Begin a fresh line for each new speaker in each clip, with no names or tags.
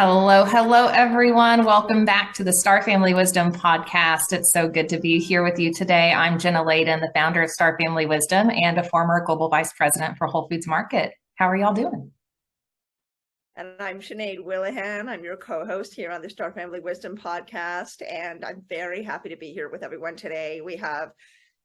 Hello, hello, everyone. Welcome back to the Star Family Wisdom podcast. It's so good to be here with you today. I'm Jenna Layden, the founder of Star Family Wisdom and a former global vice president for Whole Foods Market. How are y'all doing?
And I'm Sinéad Willihan. I'm your co-host here on the Star Family Wisdom podcast, and I'm very happy to be here with everyone today. We have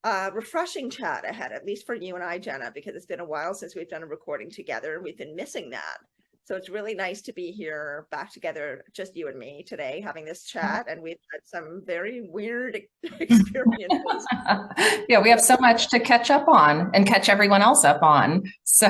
a refreshing chat ahead, at least for you and I, Jenna, because it's been a while since we've done a recording together, and we've been missing that. So it's really nice to be here back together, just you and me today, having this chat. And we've had some very weird experiences.
Yeah, we have so much to catch up on and catch everyone else up on. So,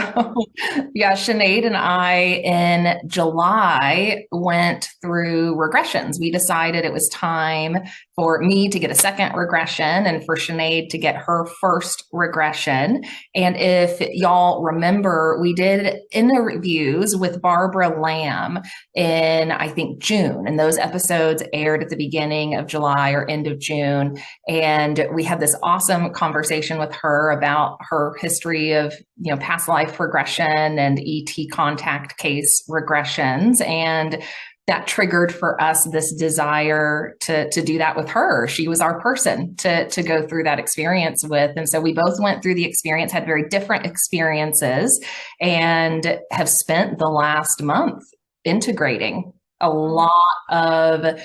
yeah, Sinead and I in July went through regressions. We decided it was time for me to get a second regression and for Sinead to get her first regression. And if y'all remember, we did interviews with Barbara Lamb in, I think, June. And those episodes aired at the beginning of July or end of June. And we had this awesome conversation with her about her history of, past life regression and ET contact case regressions. And that triggered for us this desire to do that with her. She was our person to go through that experience with. And so we both went through the experience, had very different experiences, and have spent the last month integrating a lot of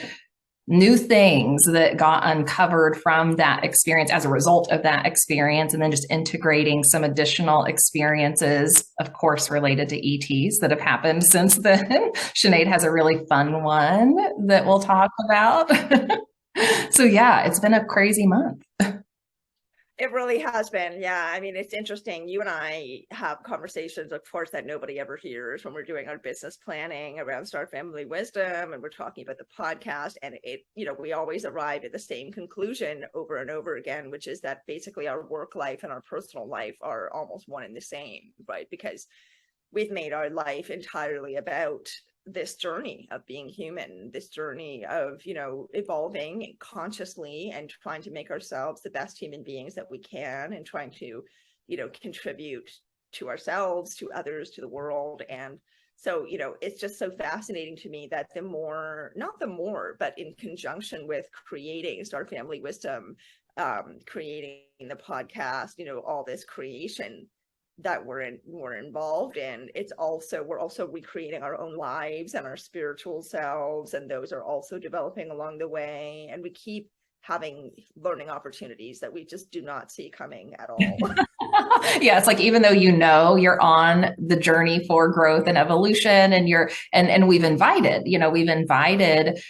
new things that got uncovered from that experience as a result of that experience, and then just integrating some additional experiences, of course, related to ETs that have happened since then. Sinead has a really fun one that we'll talk about. So yeah, it's been a crazy month.
It really has been. Yeah. I mean, it's interesting. You and I have conversations, of course, that nobody ever hears when we're doing our business planning around Star Family Wisdom, and we're talking about the podcast. And we always arrive at the same conclusion over and over again, which is that basically our work life and our personal life are almost one and the same, right? Because we've made our life entirely about this journey of being human, this journey of, evolving consciously and trying to make ourselves the best human beings that we can, and trying to, contribute to ourselves, to others, to the world. And so, it's just so fascinating to me that but in conjunction with creating Star Family Wisdom, creating the podcast, all this creation that we're involved in, we're also recreating our own lives and our spiritual selves, and those are also developing along the way, and we keep having learning opportunities that we just do not see coming at all.
Yeah, it's like, even though you're on the journey for growth and evolution, and we've invited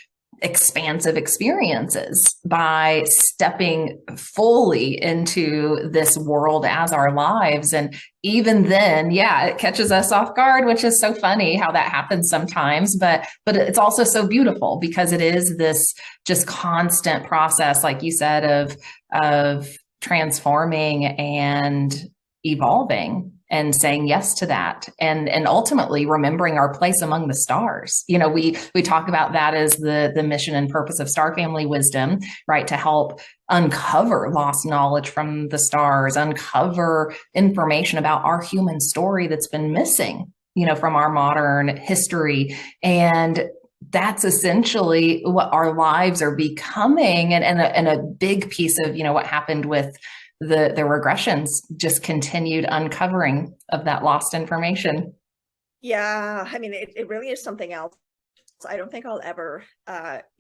expansive experiences by stepping fully into this world as our lives. And even then, yeah, it catches us off guard, which is so funny how that happens sometimes, but it's also so beautiful because it is this just constant process, like you said, of transforming and evolving and saying yes to that, and ultimately remembering our place among the stars. We talk about that as the mission and purpose of Star Family Wisdom, right? To help uncover lost knowledge from the stars, uncover information about our human story that's been missing, from our modern history. And that's essentially what our lives are becoming. And a big piece of, what happened with the regressions, just continued uncovering of that lost information.
Yeah, I mean, it really is something else. I don't think I'll ever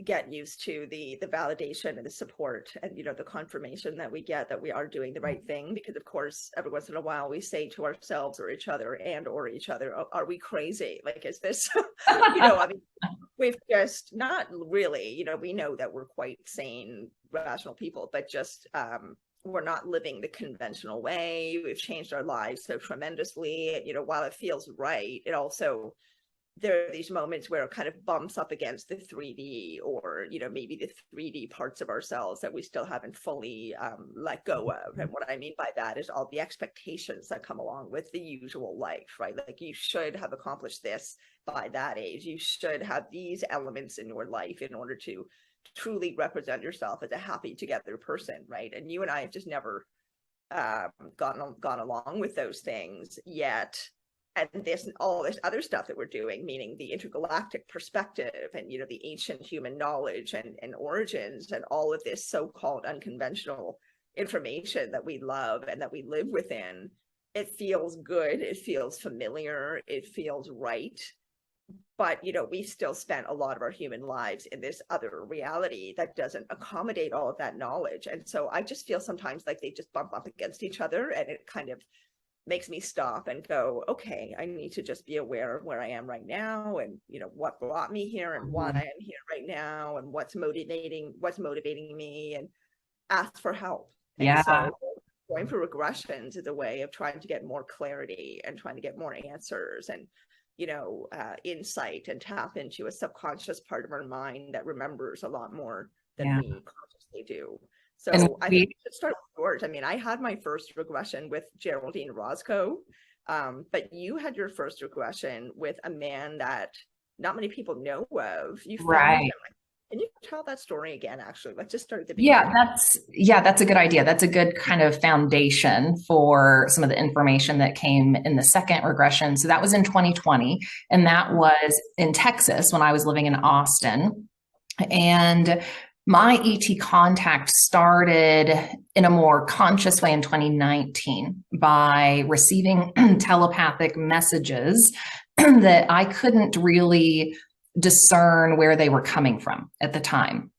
get used to the validation and the support and, the confirmation that we get that we are doing the right thing. Because, of course, every once in a while we say to ourselves or each other, are we crazy? Like, is this, I mean, we've just not really, we know that we're quite sane, rational people, but just we're not living the conventional way. We've changed our lives so tremendously. While it feels right, it also, there are these moments where it kind of bumps up against the 3D, or, maybe the 3D parts of ourselves that we still haven't fully let go of. And what I mean by that is all the expectations that come along with the usual life, right? Like, you should have accomplished this by that age. You should have these elements in your life in order to truly represent yourself as a happy together person, right? And you and I have just never gone along with those things yet. and all this other stuff that we're doing, meaning the intergalactic perspective and, the ancient human knowledge and origins and all of this so-called unconventional information that we love and that we live within, it feels good, it feels familiar, it feels right. But, we still spent a lot of our human lives in this other reality that doesn't accommodate all of that knowledge. And so I just feel sometimes like they just bump up against each other, and it kind of makes me stop and go, okay, I need to just be aware of where I am right now, and what brought me here, and why I am here right now, and what's motivating me, and ask for help.
Yeah.
And so going for regressions is a way of trying to get more clarity and trying to get more answers and insight, and tap into a subconscious part of our mind that remembers a lot more than we consciously do. So I think we should start with yours. I mean, I had my first regression with Geraldine Roscoe, but you had your first regression with a man that not many people know of. You found him. Can you tell that story again? Actually, let's just start at the beginning.
That's a good idea. That's a good kind of foundation for some of the information that came in the second regression. So that was in 2020, and that was in Texas when I was living in Austin. And my ET contact started in a more conscious way in 2019 by receiving telepathic messages that I couldn't really discern where they were coming from at the time.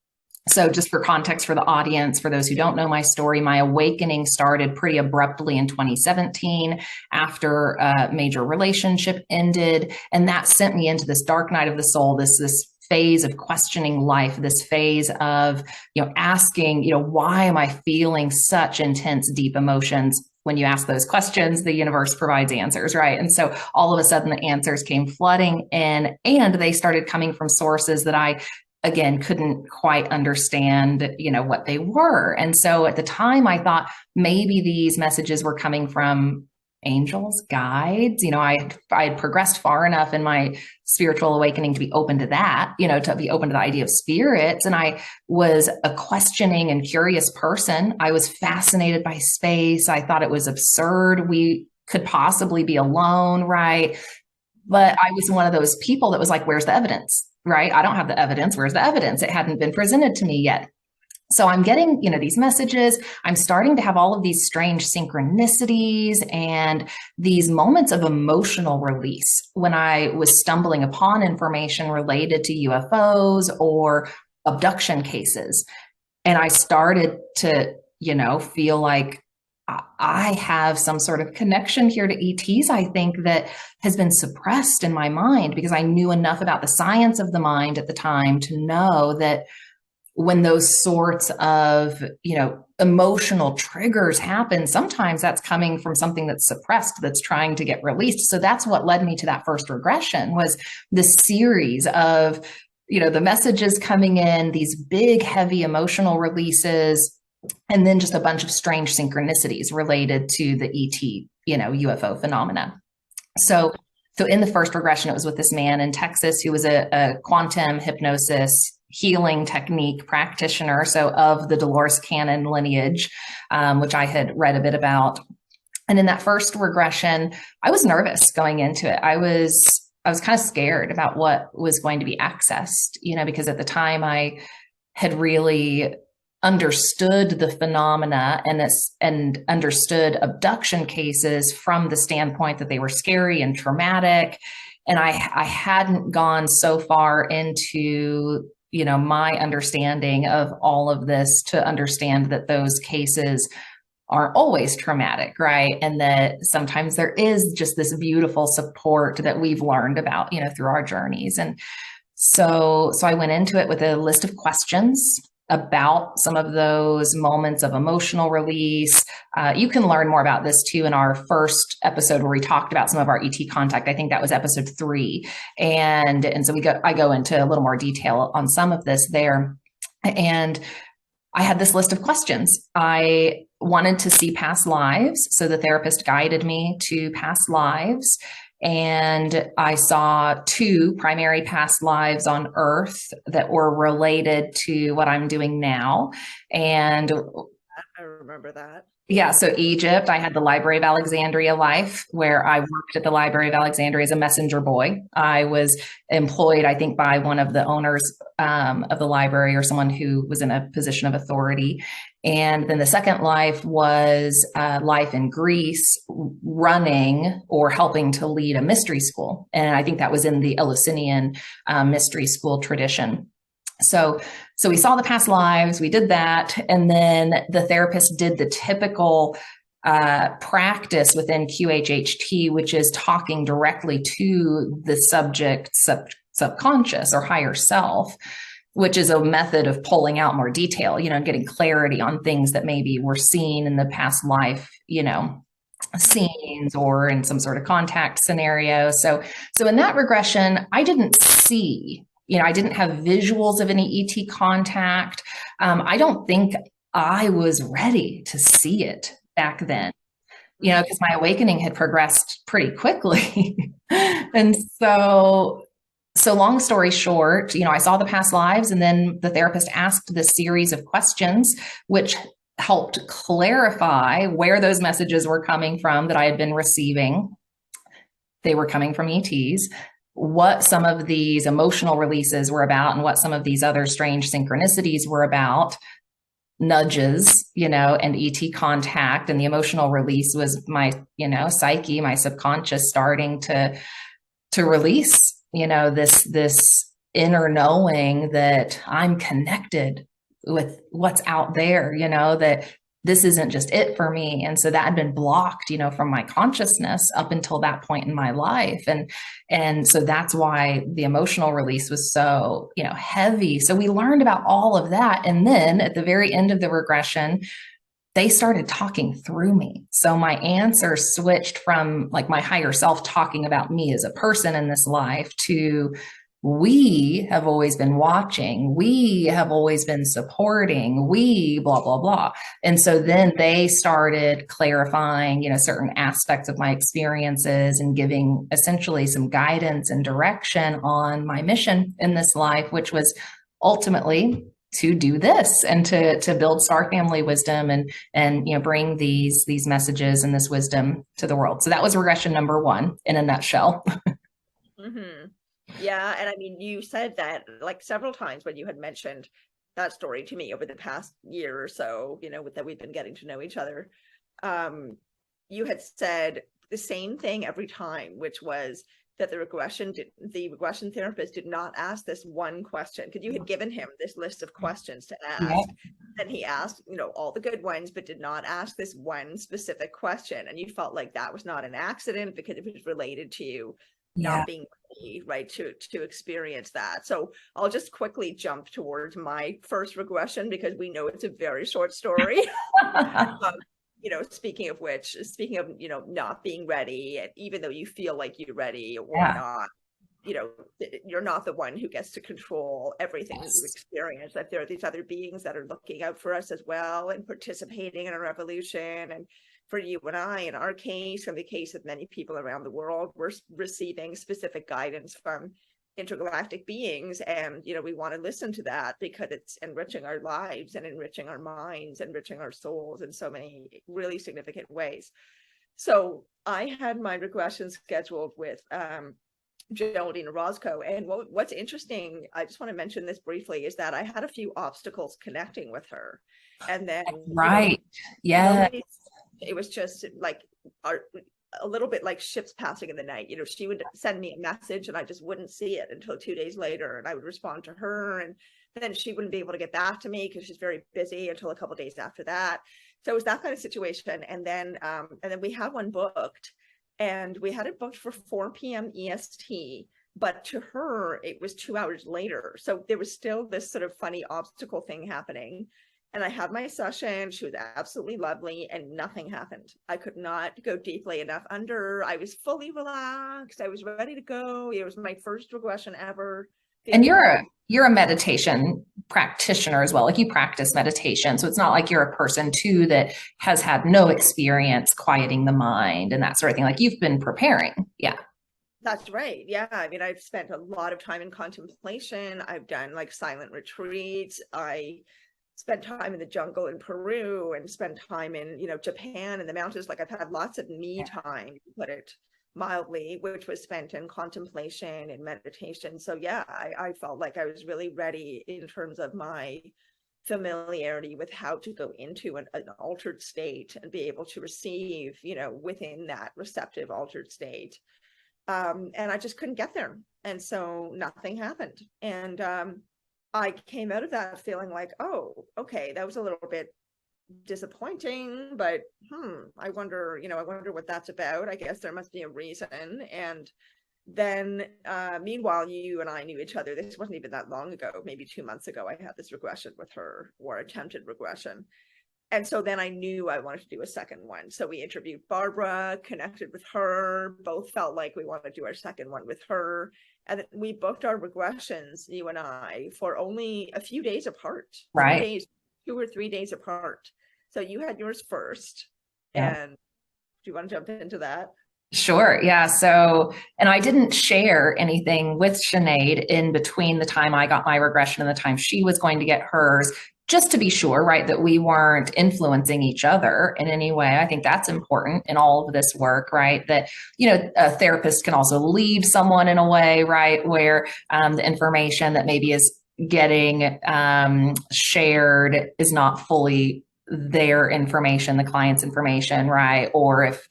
So just for context for the audience, for those who don't know my story, my awakening started pretty abruptly in 2017 after a major relationship ended. And that sent me into this dark night of the soul, this phase of questioning life, this phase of, asking, why am I feeling such intense, deep emotions? When you ask those questions, the universe provides answers, right? And so all of a sudden the answers came flooding in, and they started coming from sources that I, again, couldn't quite understand, what they were. And so at the time I thought maybe these messages were coming from angels, guides. I had progressed far enough in my spiritual awakening to be open to that, to be open to the idea of spirits. And I was a questioning and curious person. I was fascinated by space. I thought it was absurd we could possibly be alone, right? But I was one of those people that was like, where's the evidence, right? I don't have the evidence. Where's the evidence? It hadn't been presented to me yet. So I'm getting, these messages. I'm starting to have all of these strange synchronicities and these moments of emotional release when I was stumbling upon information related to UFOs or abduction cases. And I started to, feel like I have some sort of connection here to ETs, I think, that has been suppressed in my mind because I knew enough about the science of the mind at the time to know that when those sorts of, emotional triggers happen, sometimes that's coming from something that's suppressed, that's trying to get released. So that's what led me to that first regression, was this series of, the messages coming in, these big, heavy emotional releases, and then just a bunch of strange synchronicities related to the ET, UFO phenomena. So in the first regression, it was with this man in Texas who was a quantum hypnosis healing technique practitioner, so of the Dolores Cannon lineage, which I had read a bit about. And in that first regression, I was nervous going into it. I was kind of scared about what was going to be accessed, because at the time I had really understood the phenomena and understood abduction cases from the standpoint that they were scary and traumatic. And I hadn't gone so far into my understanding of all of this to understand that those cases aren't always traumatic, right? And that sometimes there is just this beautiful support that we've learned about, through our journeys. And so I went into it with a list of questions about some of those moments of emotional release. You can learn more about this too in our first episode where we talked about some of our ET contact. I think that was episode 3. And so I go into a little more detail on some of this there. And I had this list of questions. I wanted to see past lives. So the therapist guided me to past lives. And I saw 2 primary past lives on Earth that were related to what I'm doing now. And
I remember that.
Yeah, so Egypt, I had the Library of Alexandria life where I worked at the Library of Alexandria as a messenger boy. I was employed, I think, by one of the owners of the library or someone who was in a position of authority. And then the second life was life in Greece, running or helping to lead a mystery school. And I think that was in the Eleusinian mystery school tradition. So we saw the past lives, we did that, and then the therapist did the typical practice within QHHT, which is talking directly to the subject's subconscious or higher self, which is a method of pulling out more detail, getting clarity on things that maybe were seen in the past life, scenes or in some sort of contact scenario. So in that regression, I didn't see. I didn't have visuals of any ET contact. I don't think I was ready to see it back then, because my awakening had progressed pretty quickly. And so long story short, I saw the past lives, and then the therapist asked this series of questions, which helped clarify where those messages were coming from that I had been receiving. They were coming from ETs. What some of these emotional releases were about and what some of these other strange synchronicities were about, nudges, and ET contact. And the emotional release was my, psyche, my subconscious starting to release, this inner knowing that I'm connected with what's out there, that this isn't just it for me. And so that had been blocked, from my consciousness up until that point in my life. And so that's why the emotional release was so, heavy. So we learned about all of that. And then at the very end of the regression, they started talking through me. So my answer switched from like my higher self talking about me as a person in this life to, we have always been watching, we have always been supporting, we blah, blah, blah. And so then they started clarifying, certain aspects of my experiences and giving essentially some guidance and direction on my mission in this life, which was ultimately to do this and to build star family wisdom and bring these messages and this wisdom to the world. So that was regression number 1 in a nutshell.
Mm-hmm. Yeah. And I mean, you said that like several times when you had mentioned that story to me over the past year or so, that we've been getting to know each other. You had said the same thing every time, which was that the regression therapist did not ask this one question, because you had given him this list of questions to ask. Yeah. And he asked, all the good ones, but did not ask this one specific question. And you felt like that was not an accident because it was related to not being ready, right, to experience that. So I'll just quickly jump towards my first regression because we know it's a very short story. Speaking of, not being ready, and even though you feel like you're ready or not, you're not the one who gets to control everything that you experience, that there are these other beings that are looking out for us as well and participating in our evolution. And for you and I, in our case, in the case of many people around the world, we're receiving specific guidance from intergalactic beings. And, we want to listen to that because it's enriching our lives and enriching our minds, enriching our souls in so many really significant ways. So I had my regression scheduled with Geraldine Orozco. And what's interesting, I just want to mention this briefly, is that I had a few obstacles connecting with her. And then, it was just like a little bit like ships passing in the night. She would send me a message and I just wouldn't see it until 2 days later, and I would respond to her, and then she wouldn't be able to get back to me because she's very busy until a couple of days after that. So it was that kind of situation. And then we had one booked, and we had it booked for 4 p.m. EST, but to her it was 2 hours later. So there was still this sort of funny obstacle thing happening. And I had my session. She was absolutely lovely, and nothing happened. I could not go deeply enough under. I was fully relaxed. I was ready to go. It was my first regression ever.
And you're a meditation practitioner as well. Like, you practice meditation. So it's not like you're a person too that has had no experience quieting the mind and that sort of thing. Like, you've been preparing. Yeah.
That's right. Yeah. I mean, I've spent a lot of time in contemplation. I've done like silent retreats. I spent time in the jungle in Peru and spent time in, Japan and the mountains. Like I've had lots of me time, to put it mildly, which was spent in contemplation and meditation. So yeah, I felt like I was really ready in terms of my familiarity with how to go into an altered state and be able to receive, within that receptive altered state. And I just couldn't get there. And so nothing happened. And I came out of that feeling like, oh, okay, that was a little bit disappointing, but I wonder what that's about. I guess there must be a reason. And then meanwhile, you and I knew each other. This wasn't even that long ago, maybe 2 months ago. I had this regression with her, or attempted regression. And so then I knew I wanted to do a second one. So we interviewed Barbara, connected with her, both felt like we wanted to do our second one with her. And we booked our regressions, you and I, for only a few days apart.
Right.
2 days, 2 or 3 days apart. So you had yours first.
Yeah.
And do you want to jump into that?
Sure. Yeah. So, and I didn't share anything with Sinead in between the time I got my regression and the time she was going to get hers, just to be sure, right, that we weren't influencing each other in any way. I think that's important in all of this work, right? That, a therapist can also leave someone in a way, right, where the information that maybe is getting shared is not fully their information, the client's information, right? Or if,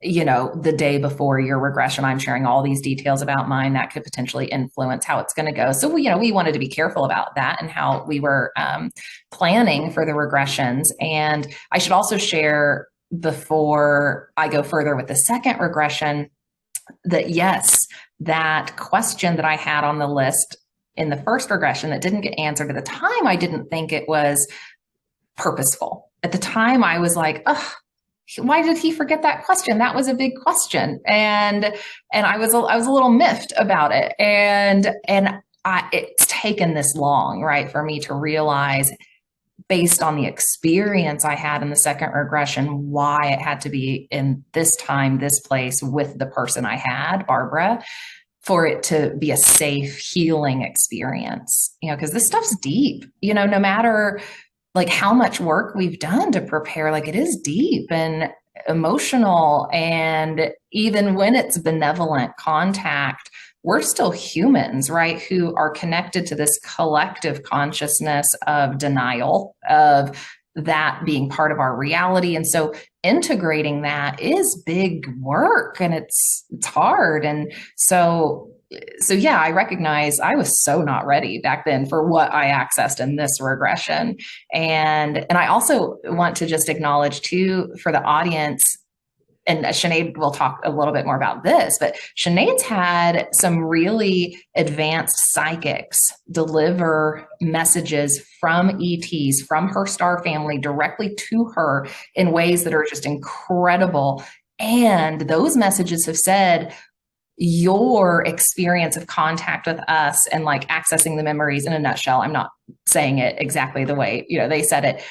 the day before your regression, I'm sharing all these details about mine that could potentially influence how it's going to go. So we wanted to be careful about that and how we were planning for the regressions. And I should also share, before I go further with the second regression, that yes, that question that I had on the list in the first regression that didn't get answered at the time, I didn't think it was purposeful. At the time, I was like, oh, why did he forget that question? That was a big question. And I was a little miffed about it. And it's taken this long, right, for me to realize, based on the experience I had in the second regression, why it had to be in this time, this place, with the person I had, Barbara, for it to be a safe healing experience, because this stuff's deep, no matter like how much work we've done to prepare, like it is deep and emotional. And even when it's benevolent contact, we're still humans, right? Who are connected to this collective consciousness of denial, of that being part of our reality. And so integrating that is big work, and it's hard. And so yeah, I recognize I was so not ready back then for what I accessed in this regression. And I also want to just acknowledge too, for the audience, and Sinead will talk a little bit more about this, but Sinead's had some really advanced psychics deliver messages from ETs, from her star family, directly to her in ways that are just incredible. And those messages have said, your experience of contact with us and like accessing the memories, in a nutshell, I'm not saying it exactly the way they said it,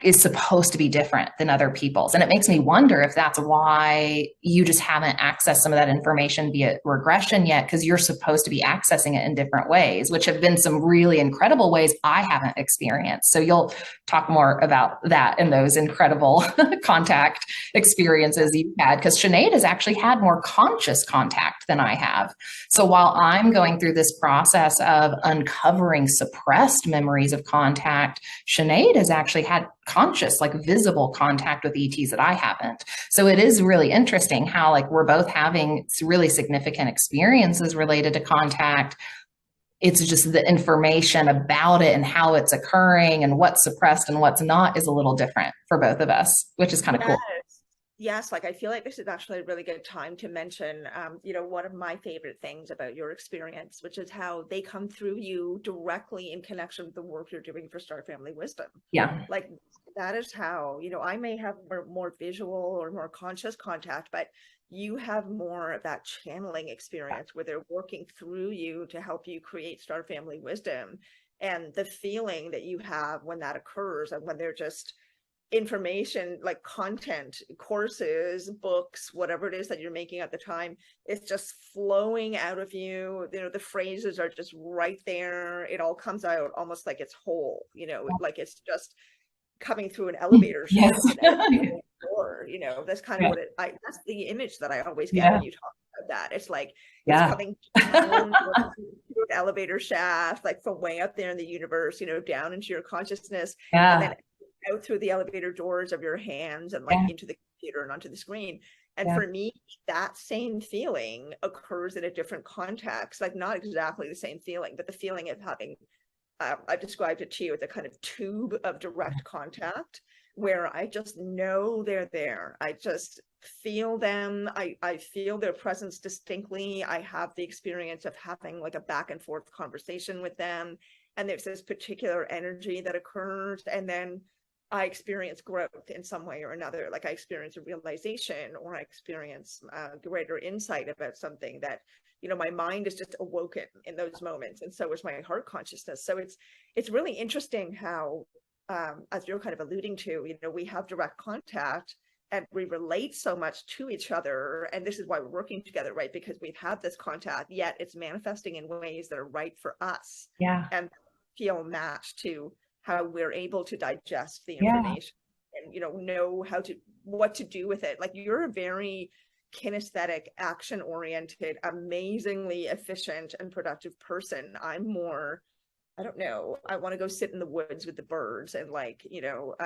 is supposed to be different than other people's. And it makes me wonder if that's why you just haven't accessed some of that information via regression yet, because you're supposed to be accessing it in different ways, which have been some really incredible ways I haven't experienced. So you'll talk more about that and those incredible contact experiences you've had, because Sinead has actually had more conscious contact than I have. So while I'm going through this process of uncovering suppressed memories of contact, Sinead has actually had conscious, like visible contact with ETs that I haven't. So it is really interesting how like we're both having really significant experiences related to contact. It's just the information about it and how it's occurring and what's suppressed and what's not is a little different for both of us, which is kind of cool.
Yes, like I feel like this is actually a really good time to mention, one of my favorite things about your experience, which is how they come through you directly in connection with the work you're doing for Star Family Wisdom.
Yeah.
Like that is how, I may have more visual or more conscious contact, but you have more of that channeling experience where they're working through you to help you create Star Family Wisdom. And the feeling that you have when that occurs and when they're just information, like content, courses, books, whatever it is that you're making at the time, it's just flowing out of you. You know, the phrases are just right there. It all comes out almost like it's whole, you know, like it's just coming through an elevator shaft.
Yes.
Or, you know, that's kind of
Yeah.
what that's the image that I always get
Yeah.
when you talk about that. It's like it's
Yeah.
coming down through an elevator shaft, like from way up there in the universe, you know, down into your consciousness, and then out through the elevator doors of your hands and like into the computer and onto the screen. And for me, that same feeling occurs in a different context, like not exactly the same feeling, but the feeling of having, I've described it to you as a kind of tube of direct contact where I just know they're there. I just feel them. I feel their presence distinctly. I have the experience of having like a back and forth conversation with them. And there's this particular energy that occurs. And then I experience growth in some way or another. Like I experience a realization, or I experience greater insight about something that, you know, my mind is just awoken in those moments. And so is my heart consciousness. So it's really interesting how, as you're kind of alluding to, you know, we have direct contact and we relate so much to each other. And this is why we're working together, right? Because we've had this contact, yet it's manifesting in ways that are right for us.
Yeah.
And feel matched to how we're able to digest the information and, you know how to, what to do with it. Like you're a very kinesthetic, action oriented, amazingly efficient and productive person. I'm more, I don't know, I want to go sit in the woods with the birds and like, you know,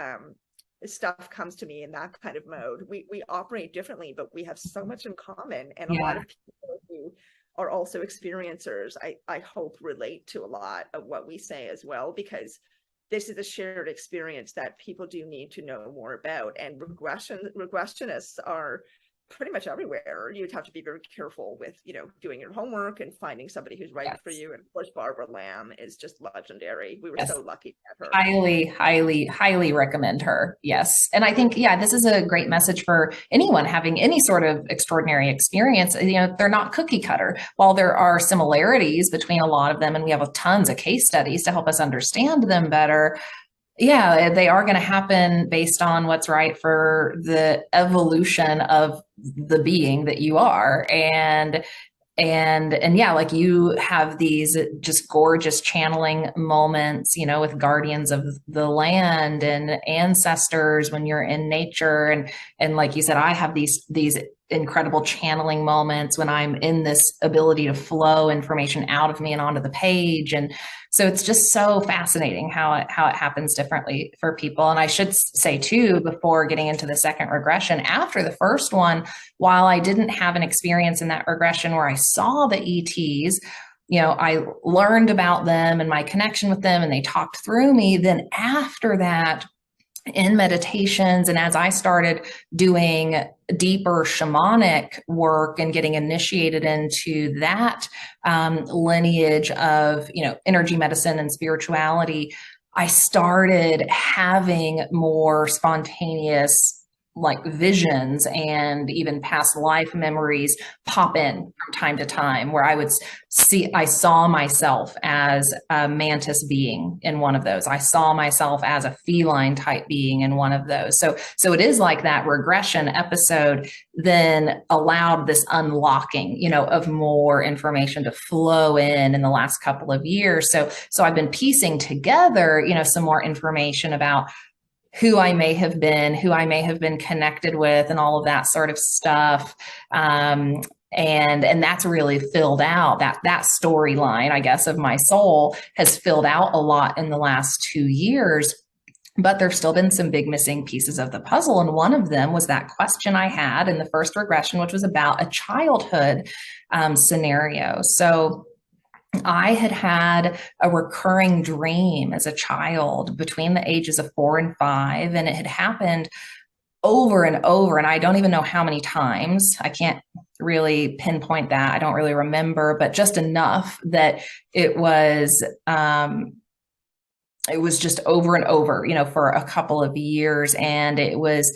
stuff comes to me in that kind of mode. We operate differently, but we have so much in common. And a lot of people who are also experiencers, I hope relate to a lot of what we say as well, because this is a shared experience that people do need to know more about. And regressionists are pretty much everywhere. You'd have to be very careful with, you know, doing your homework and finding somebody who's right for you. And of course, Barbara Lamb is just legendary. We were so lucky to have her.
Highly recommend her. Yes. And I think, this is a great message for anyone having any sort of extraordinary experience. You know, they're not cookie cutter. While there are similarities between a lot of them, and we have tons of case studies to help us understand them better, they are going to happen based on what's right for the evolution of the being that you are. And like you have these just gorgeous channeling moments, you know, with guardians of the land and ancestors when you're in nature. And like you said, I have these incredible channeling moments when I'm in this ability to flow information out of me and onto the page. And so it's just so fascinating how it happens differently for people. And I should say too, before getting into the second regression, after the first one, while I didn't have an experience in that regression where I saw the ETs, you know, I learned about them and my connection with them and they talked through me. Then after that, in meditations, and as I started doing deeper shamanic work and getting initiated into that lineage of, you know, energy medicine and spirituality, I started having more spontaneous like visions and even past life memories pop in from time to time, where I saw myself as a mantis being in one of those. I saw myself as a feline type being in one of those. So it is like that regression episode then allowed this unlocking, you know, of more information to flow in the last couple of years. So I've been piecing together, you know, some more information about who I may have been connected with, and all of that sort of stuff. And that's really filled out that storyline, I guess, of my soul has filled out a lot in the last 2 years. But there's still been some big missing pieces of the puzzle. And one of them was that question I had in the first regression, which was about a childhood scenario. So I had a recurring dream as a child between the ages of 4 and 5, and it had happened over and over. And I don't even know how many times. I can't really pinpoint that. I don't really remember, but just enough that it was just over and over, you know, for a couple of years. And it was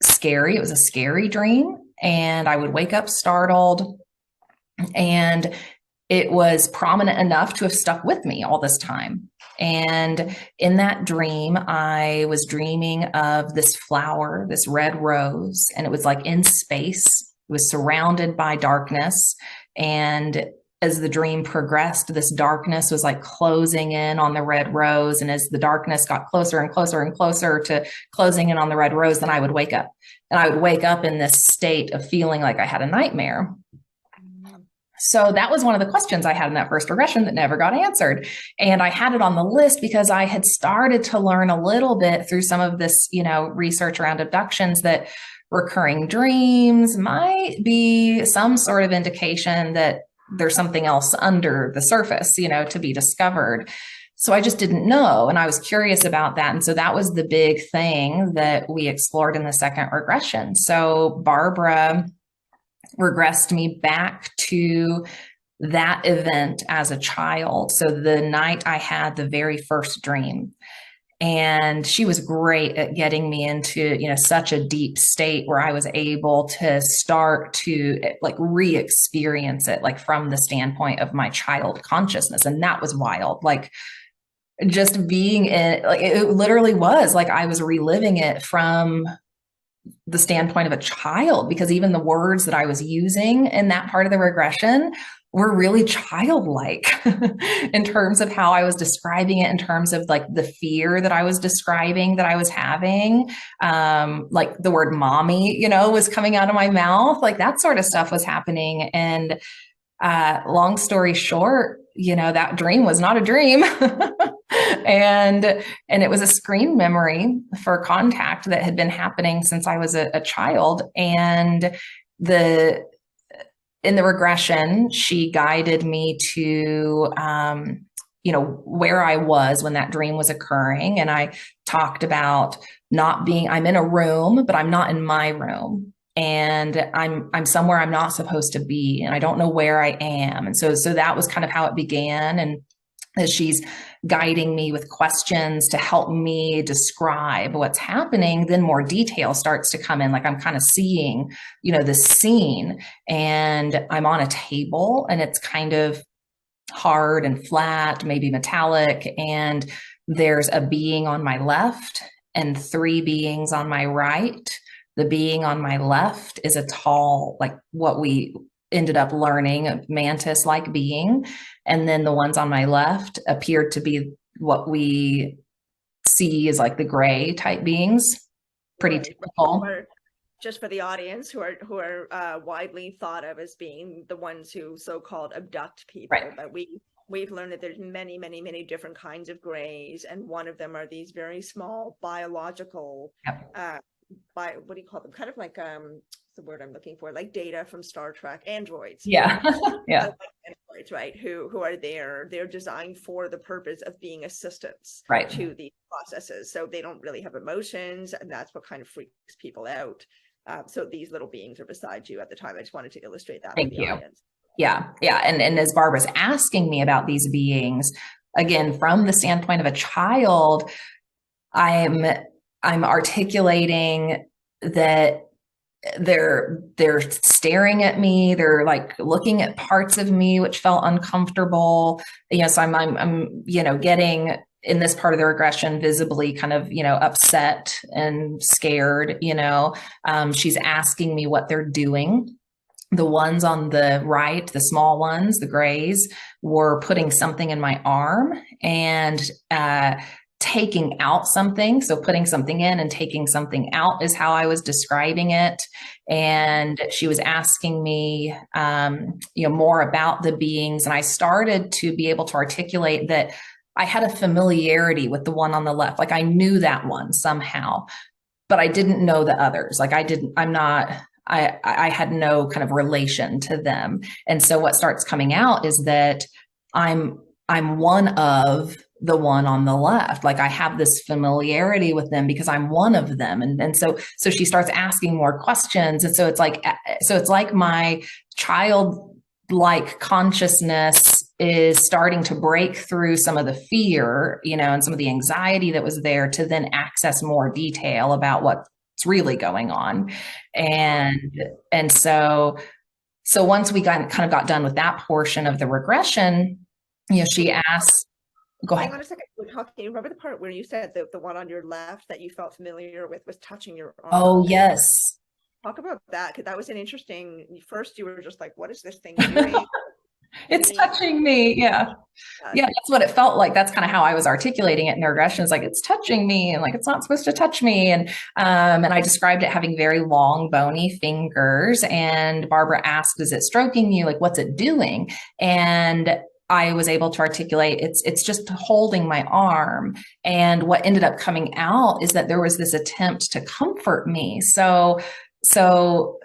scary. It was a scary dream. And I would wake up startled, and it was prominent enough to have stuck with me all this time. And in that dream, I was dreaming of this flower, this red rose, and it was like in space. It was surrounded by darkness. And as the dream progressed, this darkness was like closing in on the red rose. And as the darkness got closer and closer and closer to closing in on the red rose, then I would wake up. And I would wake up in this state of feeling like I had a nightmare. So that was one of the questions I had in that first regression that never got answered. And I had it on the list because I had started to learn a little bit through some of this, research around abductions, that recurring dreams might be some sort of indication that there's something else under the surface, to be discovered. So I just didn't know. And I was curious about that. And so that was the big thing that we explored in the second regression. So Barbara regressed me back to that event as a child. So the night I had the very first dream, and she was great at getting me into, such a deep state where I was able to start to like re-experience it, like from the standpoint of my child consciousness. And that was wild. Like just being in, like, it literally was like I was reliving it from the standpoint of a child, because even the words that I was using in that part of the regression were really childlike in terms of how I was describing it, in terms of like the fear that I was describing that I was having. Like the word mommy, was coming out of my mouth, like that sort of stuff was happening. And long story short, that dream was not a dream. and it was a screen memory for contact that had been happening since I was a child. And in the regression, she guided me to where I was when that dream was occurring. And I talked about I'm in a room, but I'm not in my room. And I'm somewhere I'm not supposed to be, and I don't know where I am. And so that was kind of how it began. And as she's guiding me with questions to help me describe what's happening, then more detail starts to come in. Like I'm kind of seeing, this scene, and I'm on a table, and it's kind of hard and flat, maybe metallic. And there's a being on my left and 3 beings on my right. The being on my left is a tall, like what we ended up learning, a mantis-like being. And then the ones on my left appeared to be what we see as like the gray type beings. Pretty typical.
Just for the audience, who are widely thought of as being the ones who so-called abduct people.
Right.
But we've learned that there's many, many, many different kinds of grays, and one of them are these very small biological,
Yep.
what do you call them? Kind of like the word I'm looking for, like Data from Star Trek, androids.
Yeah. Yeah.
Like androids, right? Who are there? They're designed for the purpose of being assistants,
right,
to these processes. So they don't really have emotions, and that's what kind of freaks people out. So these little beings are beside you at the time. I just wanted to illustrate that.
Thank you. Audience. Yeah. And as Barbara's asking me about these beings, again, from the standpoint of a child, I'm articulating that they're staring at me. They're like looking at parts of me, which felt uncomfortable. So I'm getting in this part of the regression visibly kind of, upset and scared. She's asking me what they're doing. The ones on the right, the small ones, the grays, were putting something in my arm and taking out something. So putting something in and taking something out is how I was describing it. And she was asking me, more about the beings. And I started to be able to articulate that I had a familiarity with the one on the left. Like I knew that one somehow, but I didn't know the others. Like I had no kind of relation to them. And so what starts coming out is that I'm one of the one on the left. Like I have this familiarity with them because I'm one of them. And so she starts asking more questions. And so it's like my childlike consciousness is starting to break through some of the fear, and some of the anxiety that was there, to then access more detail about what's really going on. And so once we got done with that portion of the regression, she asked, Go
Hang
ahead.
on a second. We're talking. Remember the part where you said the one on your left that you felt familiar with was touching your
Oh,
arm?
yes.
Talk about that, because that was an interesting. First, you were just like, "What is this thing doing to
It's
me?"
touching me. Yeah. Yeah, that's what it felt like. That's kind of how I was articulating it in regression. It's like it's touching me, and like it's not supposed to touch me. And I described it having very long, bony fingers. And Barbara asked, "Is it stroking you? Like, what's it doing?" And I was able to articulate it's just holding my arm. And what ended up coming out is that there was this attempt to comfort me. So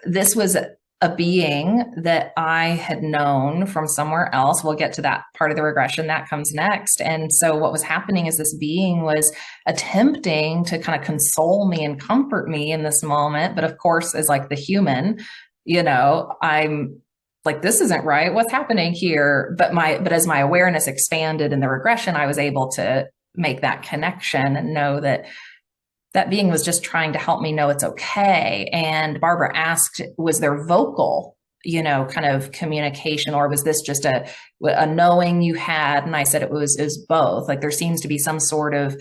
this was a being that I had known from somewhere else. We'll get to that part of the regression that comes next. And so what was happening is this being was attempting to kind of console me and comfort me in this moment. But of course, as like the human, I'm like, this isn't right. What's happening here? But as my awareness expanded in the regression, I was able to make that connection and know that that being was just trying to help me know it's okay. And Barbara asked, was there vocal, kind of communication, or was this just a knowing you had? And I said it was both. Like there seems to be some sort of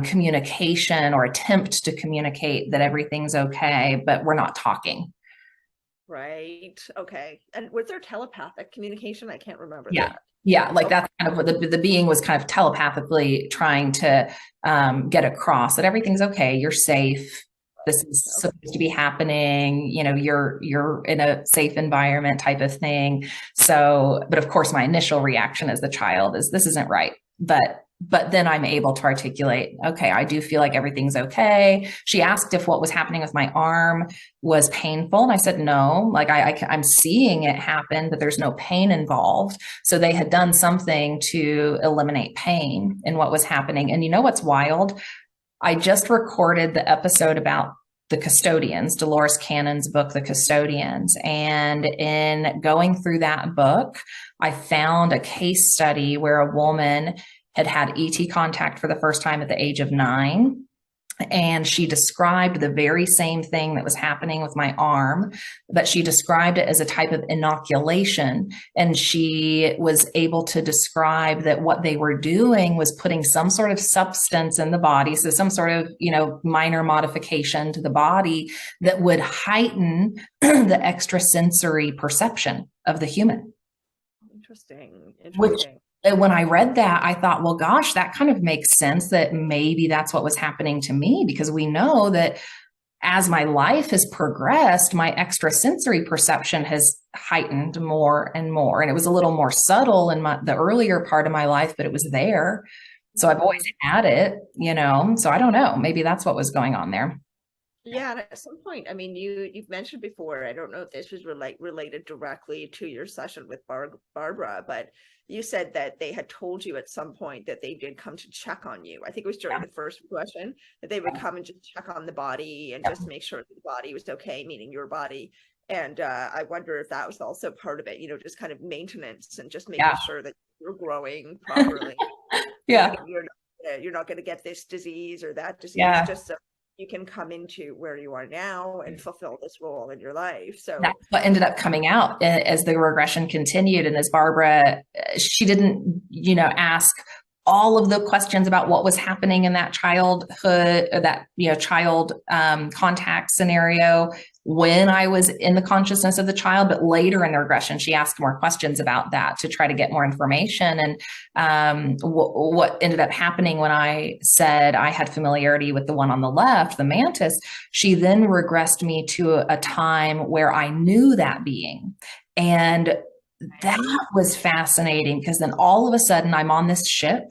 communication or attempt to communicate that everything's okay, but we're not talking.
Right. Okay. And was there telepathic communication? I can't remember
Yeah.
that.
Yeah, like
Okay.
that's kind of what the being was kind of telepathically trying to get across that everything's okay, you're safe. This is
Okay.
supposed to be happening. You're in a safe environment type of thing. So, but of course, my initial reaction as the child is this isn't right. But then I'm able to articulate, okay, I do feel like everything's okay. She asked if what was happening with my arm was painful. And I said, no, like I'm seeing it happen, but there's no pain involved. So they had done something to eliminate pain in what was happening. And you know what's wild? I just recorded the episode about the custodians, Dolores Cannon's book, The Custodians. And in going through that book, I found a case study where a woman had ET contact for the first time at the age of 9. And she described the very same thing that was happening with my arm, but she described it as a type of inoculation. And she was able to describe that what they were doing was putting some sort of substance in the body. So some sort of, minor modification to the body that would heighten the extrasensory perception of the human.
Interesting.
Which
Interesting.
when I read that, I thought, well, gosh, that kind of makes sense that maybe that's what was happening to me, because we know that as my life has progressed, my extrasensory perception has heightened more and more. And it was a little more subtle in the earlier part of my life, but it was there. So I've always had it, so I don't know, maybe that's what was going on there.
Yeah, and at some point, I mean, you've mentioned before, I don't know if this was related directly to your session with Barbara, but you said that they had told you at some point that they did come to check on you. I think it was during the first question that they would come and just check on the body and just make sure that the body was okay, meaning your body. And I wonder if that was also part of it, just kind of maintenance and just making sure that you're growing properly.
Yeah.
You're not going to get this disease or that disease, just so you can come into where you are now and fulfill this role in your life. So
that's what ended up coming out as the regression continued. And as Barbara, she didn't, ask all of the questions about what was happening in that childhood, or that, child contact scenario when I was in the consciousness of the child. But later in the regression, she asked more questions about that to try to get more information. And what ended up happening when I said I had familiarity with the one on the left, the mantis, she then regressed me to a time where I knew that being. And that was fascinating, because then all of a sudden I'm on this ship,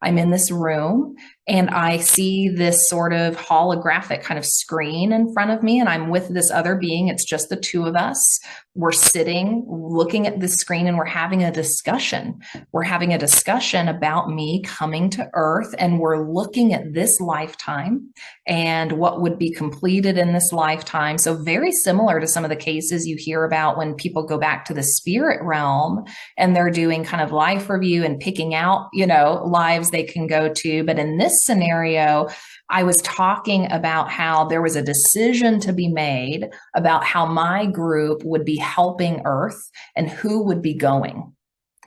I'm in this room, and I see this sort of holographic kind of screen in front of me, and I'm with this other being. It's just the two of us. We're sitting looking at the screen, and we're having a discussion. We're having a discussion about me coming to Earth, and we're looking at this lifetime and what would be completed in this lifetime. So very similar to some of the cases you hear about when people go back to the spirit realm and they're doing kind of life review and picking out, lives they can go to. But in this scenario, I was talking about how there was a decision to be made about how my group would be helping Earth and who would be going.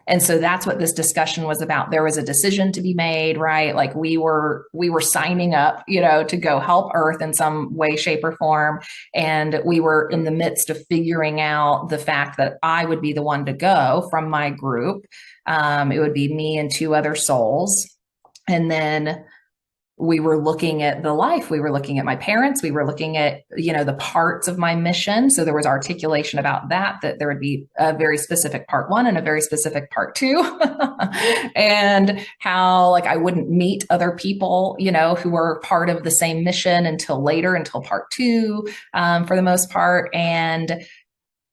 And so that's what this discussion was about. There was a decision to be made, right? Like we were signing up, to go help Earth in some way, shape, or form. And we were in the midst of figuring out the fact that I would be the one to go from my group. It would be me and two other souls. And then we were looking at the life, we were looking at my parents, we were looking at, the parts of my mission. So there was articulation about that there would be a very specific part one and a very specific part two. And how like I wouldn't meet other people, who were part of the same mission until later, until part two, for the most part.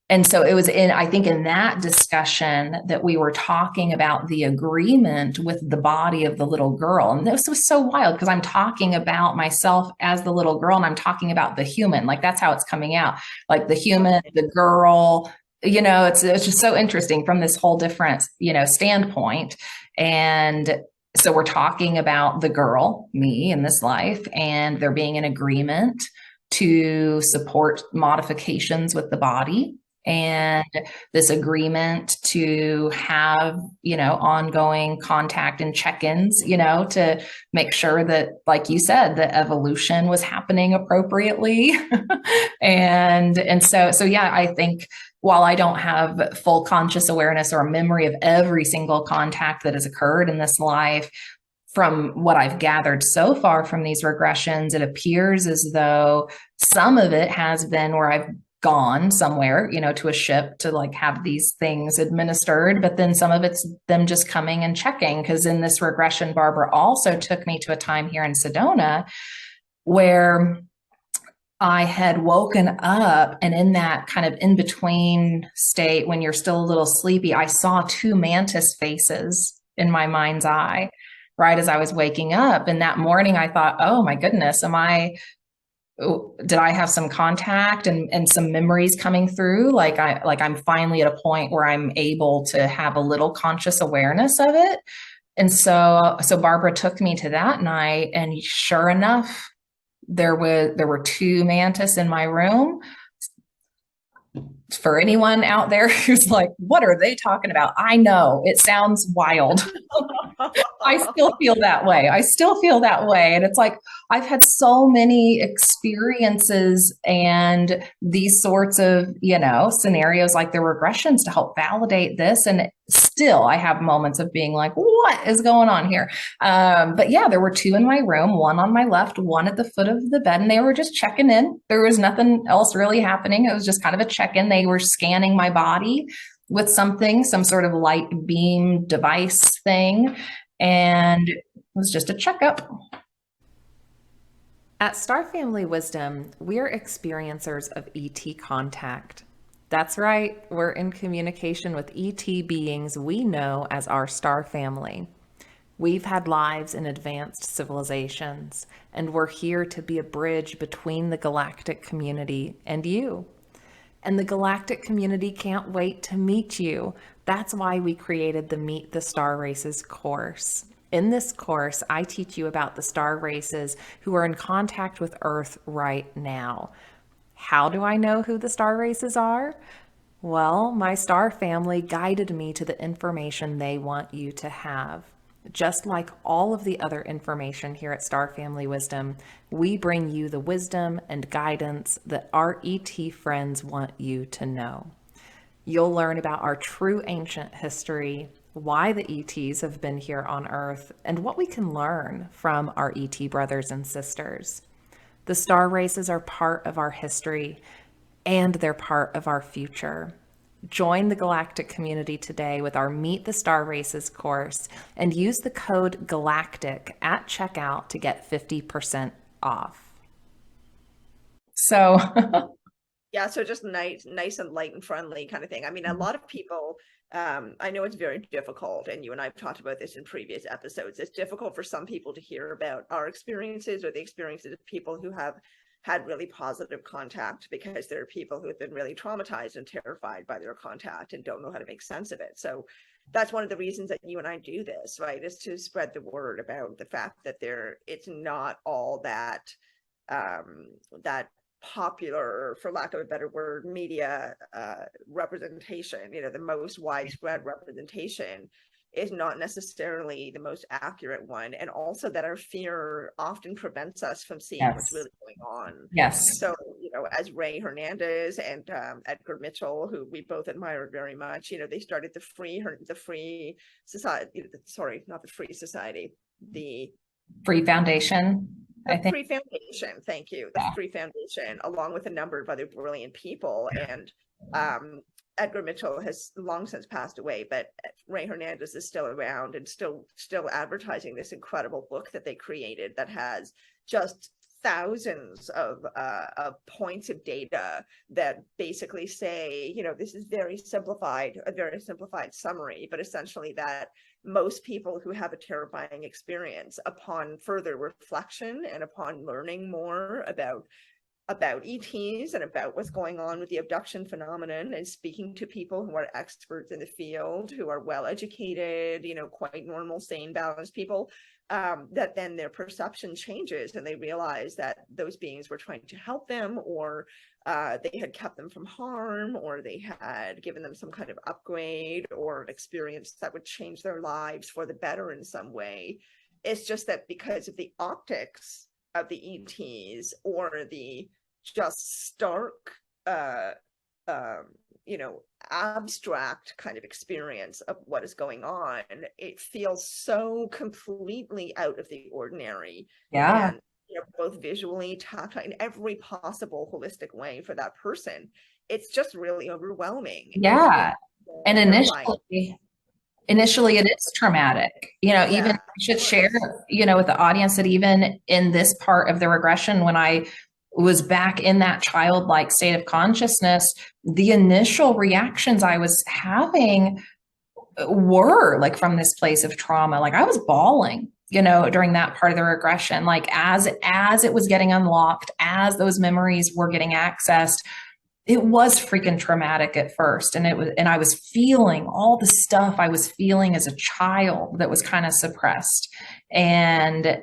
And so it was I think in that discussion that we were talking about the agreement with the body of the little girl. And this was so wild because I'm talking about myself as the little girl and I'm talking about the human, like that's how it's coming out, like the human, the girl, it's just so interesting from this whole different, standpoint. And so we're talking about the girl, me in this life, and there being an agreement to support modifications with the body and this agreement to have, ongoing contact and check-ins, to make sure that, like you said, the evolution was happening appropriately. and so yeah, I think while I don't have full conscious awareness or a memory of every single contact that has occurred in this life, from what I've gathered so far from these regressions, it appears as though some of it has been where I've gone somewhere, to a ship to like have these things administered. But then some of it's them just coming and checking. Because in this regression, Barbara also took me to a time here in Sedona where I had woken up, and in that kind of in between state when you're still a little sleepy, I saw two mantis faces in my mind's eye right as I was waking up. And that morning I thought, oh my goodness, did I have some contact and some memories coming through? Like I'm finally at a point where I'm able to have a little conscious awareness of it. And so Barbara took me to that night, and sure enough, there were two mantis in my room. For anyone out there who's like, what are they talking about? I know it sounds wild. I still feel that way. And it's like, I've had so many experiences and these sorts of, scenarios like the regressions to help validate this. And still I have moments of being like, what is going on here? But yeah, there were two in my room, one on my left, one at the foot of the bed, and they were just checking in. There was nothing else really happening. It was just kind of a check-in. They were scanning my body with some sort of light beam device thing. And it was just a checkup.
At Star Family Wisdom, we're experiencers of ET contact. That's right, we're in communication with ET beings we know as our star family. We've had lives in advanced civilizations, and we're here to be a bridge between the galactic community and you. And the galactic community can't wait to meet you. That's why we created the Meet the Star Races course. In this course, I teach you about the star races who are in contact with Earth right now. How do I know who the star races are? Well, my star family guided me to the information they want you to have. Just like all of the other information here at Star Family Wisdom, we bring you the wisdom and guidance that our ET friends want you to know. You'll learn about our true ancient history, why the ETs have been here on Earth, and what we can learn from our ET brothers and sisters. The star races are part of our history, and they're part of our future. Join the galactic community today with our Meet the Star Races course and use the code GALACTIC at checkout to get 50% off.
So
yeah, so just nice and light and friendly kind of thing. I mean, a lot of people, I know it's very difficult, and you and I have talked about this in previous episodes. It's difficult for some people to hear about our experiences or the experiences of people who have had really positive contact, because there are people who have been really traumatized and terrified by their contact and don't know how to make sense of it. So that's one of the reasons that you and I do this, right? Is to spread the word about the fact that it's not all that popular, for lack of a better word, media representation, the most widespread representation, is not necessarily the most accurate one. And also that our fear often prevents us from seeing what's really going on.
Yes.
So, as Ray Hernandez and Edgar Mitchell, who we both admired very much, they started the Free Society, sorry, not the Free Society, the
Free Foundation.
The Free Foundation, thank you. The Free Foundation, along with a number of other brilliant people. And Edgar Mitchell has long since passed away, but Ray Hernandez is still around and still advertising this incredible book that they created that has just thousands of points of data that basically say, this is a very simplified summary, but essentially that most people who have a terrifying experience, upon further reflection and upon learning more about ETs and about what's going on with the abduction phenomenon, and speaking to people who are experts in the field, who are well educated, quite normal, sane, balanced people, that then their perception changes and they realize that those beings were trying to help them, or they had kept them from harm, or they had given them some kind of upgrade or an experience that would change their lives for the better in some way. It's just that because of the optics of the ETs, or the just stark, abstract kind of experience of what is going on, it feels so completely out of the ordinary.
Yeah.
And, both visually, tactile, in every possible holistic way for that person. It's just really overwhelming.
Yeah. And initially it is traumatic, even I should share, with the audience that even in this part of the regression, when I was back in that childlike state of consciousness, the initial reactions I was having were like from this place of trauma. Like I was bawling, during that part of the regression, like as it was getting unlocked, as those memories were getting accessed. It was freaking traumatic at first. And I was feeling all the stuff I was feeling as a child that was kind of suppressed. And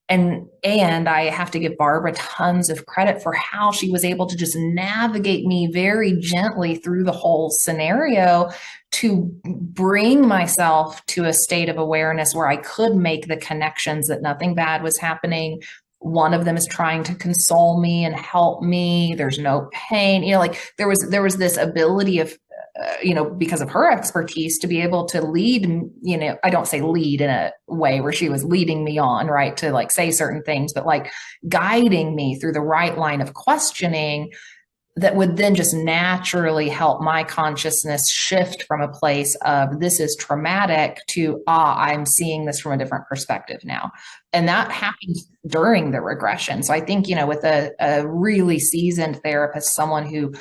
I have to give Barbara tons of credit for how she was able to just navigate me very gently through the whole scenario to bring myself to a state of awareness where I could make the connections that nothing bad was happening. One of them is trying to console me and help me. There's no pain, like there was this ability of, because of her expertise, to be able to lead, I don't say lead in a way where she was leading me on, right, to like say certain things, but like guiding me through the right line of questioning that would then just naturally help my consciousness shift from a place of this is traumatic to, I'm seeing this from a different perspective now. And that happens during the regression. So I think, with a really seasoned therapist, someone who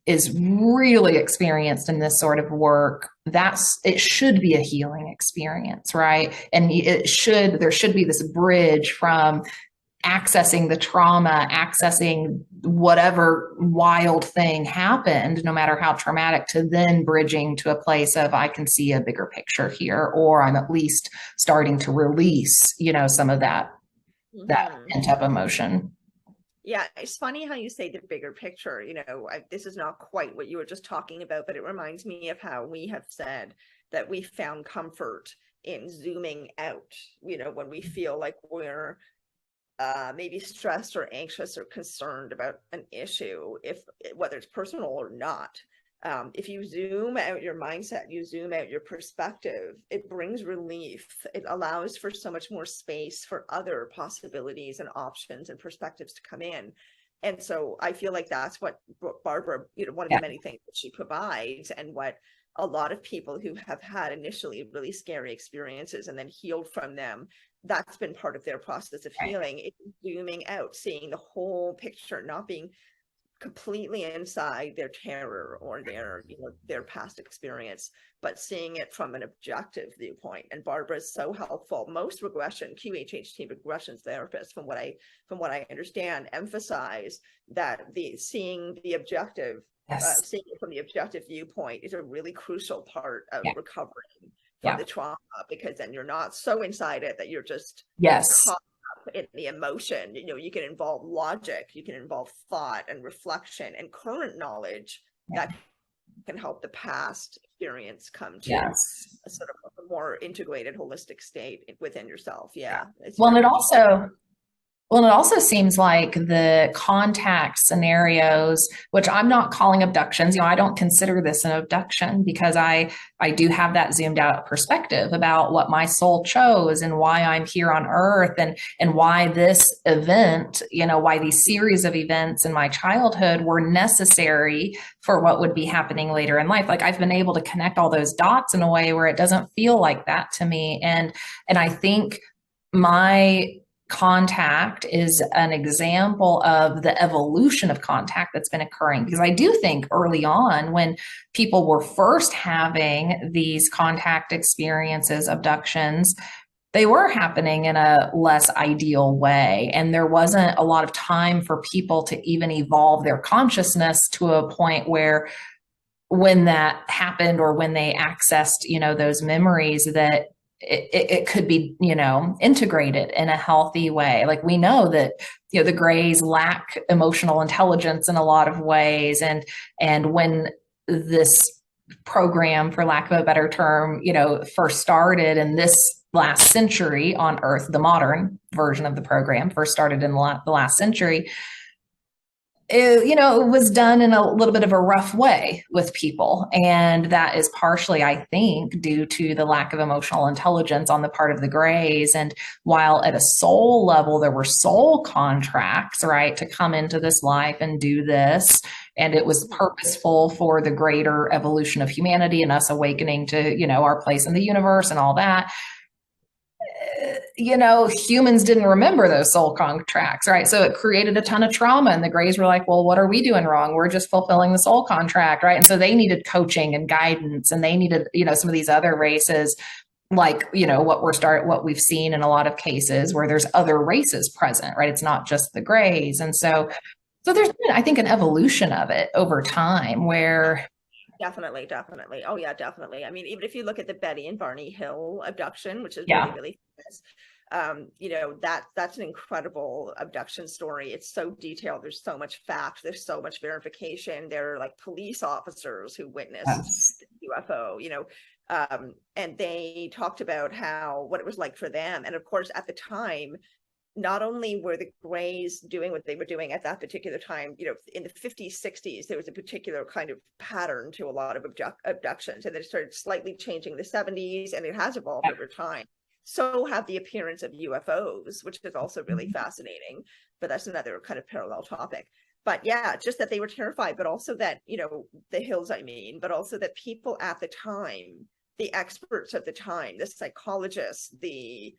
is really experienced in this sort of work, it should be a healing experience, right? And there should be this bridge from accessing the trauma, accessing whatever wild thing happened, no matter how traumatic, to then bridging to a place of, I can see a bigger picture here, or I'm at least starting to release, some of that pent up emotion.
Yeah, it's funny how you say the bigger picture. This is not quite what you were just talking about, but it reminds me of how we have said that we found comfort in zooming out, when we feel like we're maybe stressed or anxious or concerned about an issue, whether it's personal or not. If you zoom out your mindset, you zoom out your perspective, it brings relief. It allows for so much more space for other possibilities and options and perspectives to come in. And so I feel like that's what Barbara, one of the many things that she provides, and what a lot of people who have had initially really scary experiences and then healed from them, that's been part of their process of healing. It's zooming out, seeing the whole picture, not being completely inside their terror or their past experience, but seeing it from an objective viewpoint. And Barbara is so helpful. Most QHHT regression therapists, from what I understand, emphasize that seeing the objective, seeing it from the objective viewpoint is a really crucial part of recovering from the trauma, because then you're not so inside it that you're just caught up in the emotion, you can involve logic, you can involve thought and reflection and current knowledge that can help the past experience come to a sort of a more integrated, holistic state within yourself. Yeah.
Well, and it also seems like the contact scenarios, which I'm not calling abductions, I don't consider this an abduction because I do have that zoomed out perspective about what my soul chose and why I'm here on earth and why this event, why these series of events in my childhood were necessary for what would be happening later in life. Like I've been able to connect all those dots in a way where it doesn't feel like that to me. And I think my contact is an example of the evolution of contact that's been occurring, because I do think early on when people were first having these contact experiences, abductions, they were happening in a less ideal way. And there wasn't a lot of time for people to even evolve their consciousness to a point where when that happened or when they accessed, those memories, that it could be, integrated in a healthy way. Like we know that, the Greys lack emotional intelligence in a lot of ways. And when this program, for lack of a better term, first started in this last century on Earth, the modern version of the program first started in the last century, it was done in a little bit of a rough way with people. And that is partially, I think, due to the lack of emotional intelligence on the part of the Greys. And while at a soul level, there were soul contracts, right, to come into this life and do this, and it was purposeful for the greater evolution of humanity and us awakening to, our place in the universe and all that. Humans didn't remember those soul contracts, right? So it created a ton of trauma, and the Greys were like, well, what are we doing wrong? We're just fulfilling the soul contract, right? And so they needed coaching and guidance, and they needed, some of these other races, like, what we've seen in a lot of cases where there's other races present, right? It's not just the Greys. And so there's been, I think, an evolution of it over time where
Definitely. Oh yeah, definitely. I mean, even if you look at the Betty and Barney Hill abduction, which is really famous, that's an incredible abduction story. It's so detailed. There's so much fact. There's so much verification. There are like police officers who witnessed the UFO, and they talked about what it was like for them. And of course, at the time, not only were the Greys doing what they were doing at that particular time, in the 50s, 60s, there was a particular kind of pattern to a lot of abductions, and then it started slightly changing in the 70s, and it has evolved over time. So have the appearance of UFOs, which is also really fascinating, but that's another kind of parallel topic. But yeah, just that they were terrified, but also that, the Hills, but also that people at the time, the experts of the time, the psychologists, the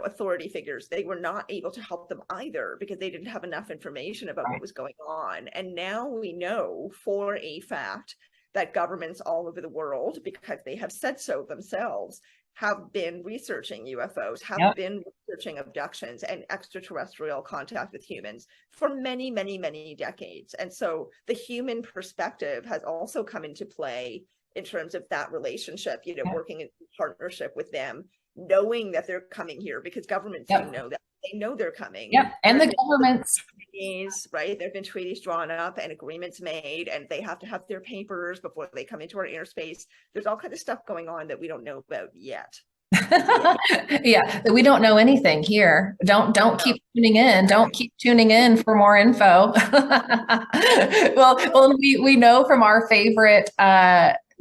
authority figures, they were not able to help them either because they didn't have enough information about what was going on. And now we know for a fact that governments all over the world, because they have said so themselves, have been researching UFOs, have been researching abductions and extraterrestrial contact with humans for many, many, many decades. And so the human perspective has also come into play in terms of that relationship, working in partnership with them, knowing that they're coming here, because governments do know that. They know they're coming.
And the governments,
right? There have been treaties drawn up and agreements made, and they have to have their papers before they come into our airspace. There's all kinds of stuff going on that we don't know about yet.
We don't know anything here. Don't keep tuning in. Don't keep tuning in for more info. well, we know from our favorite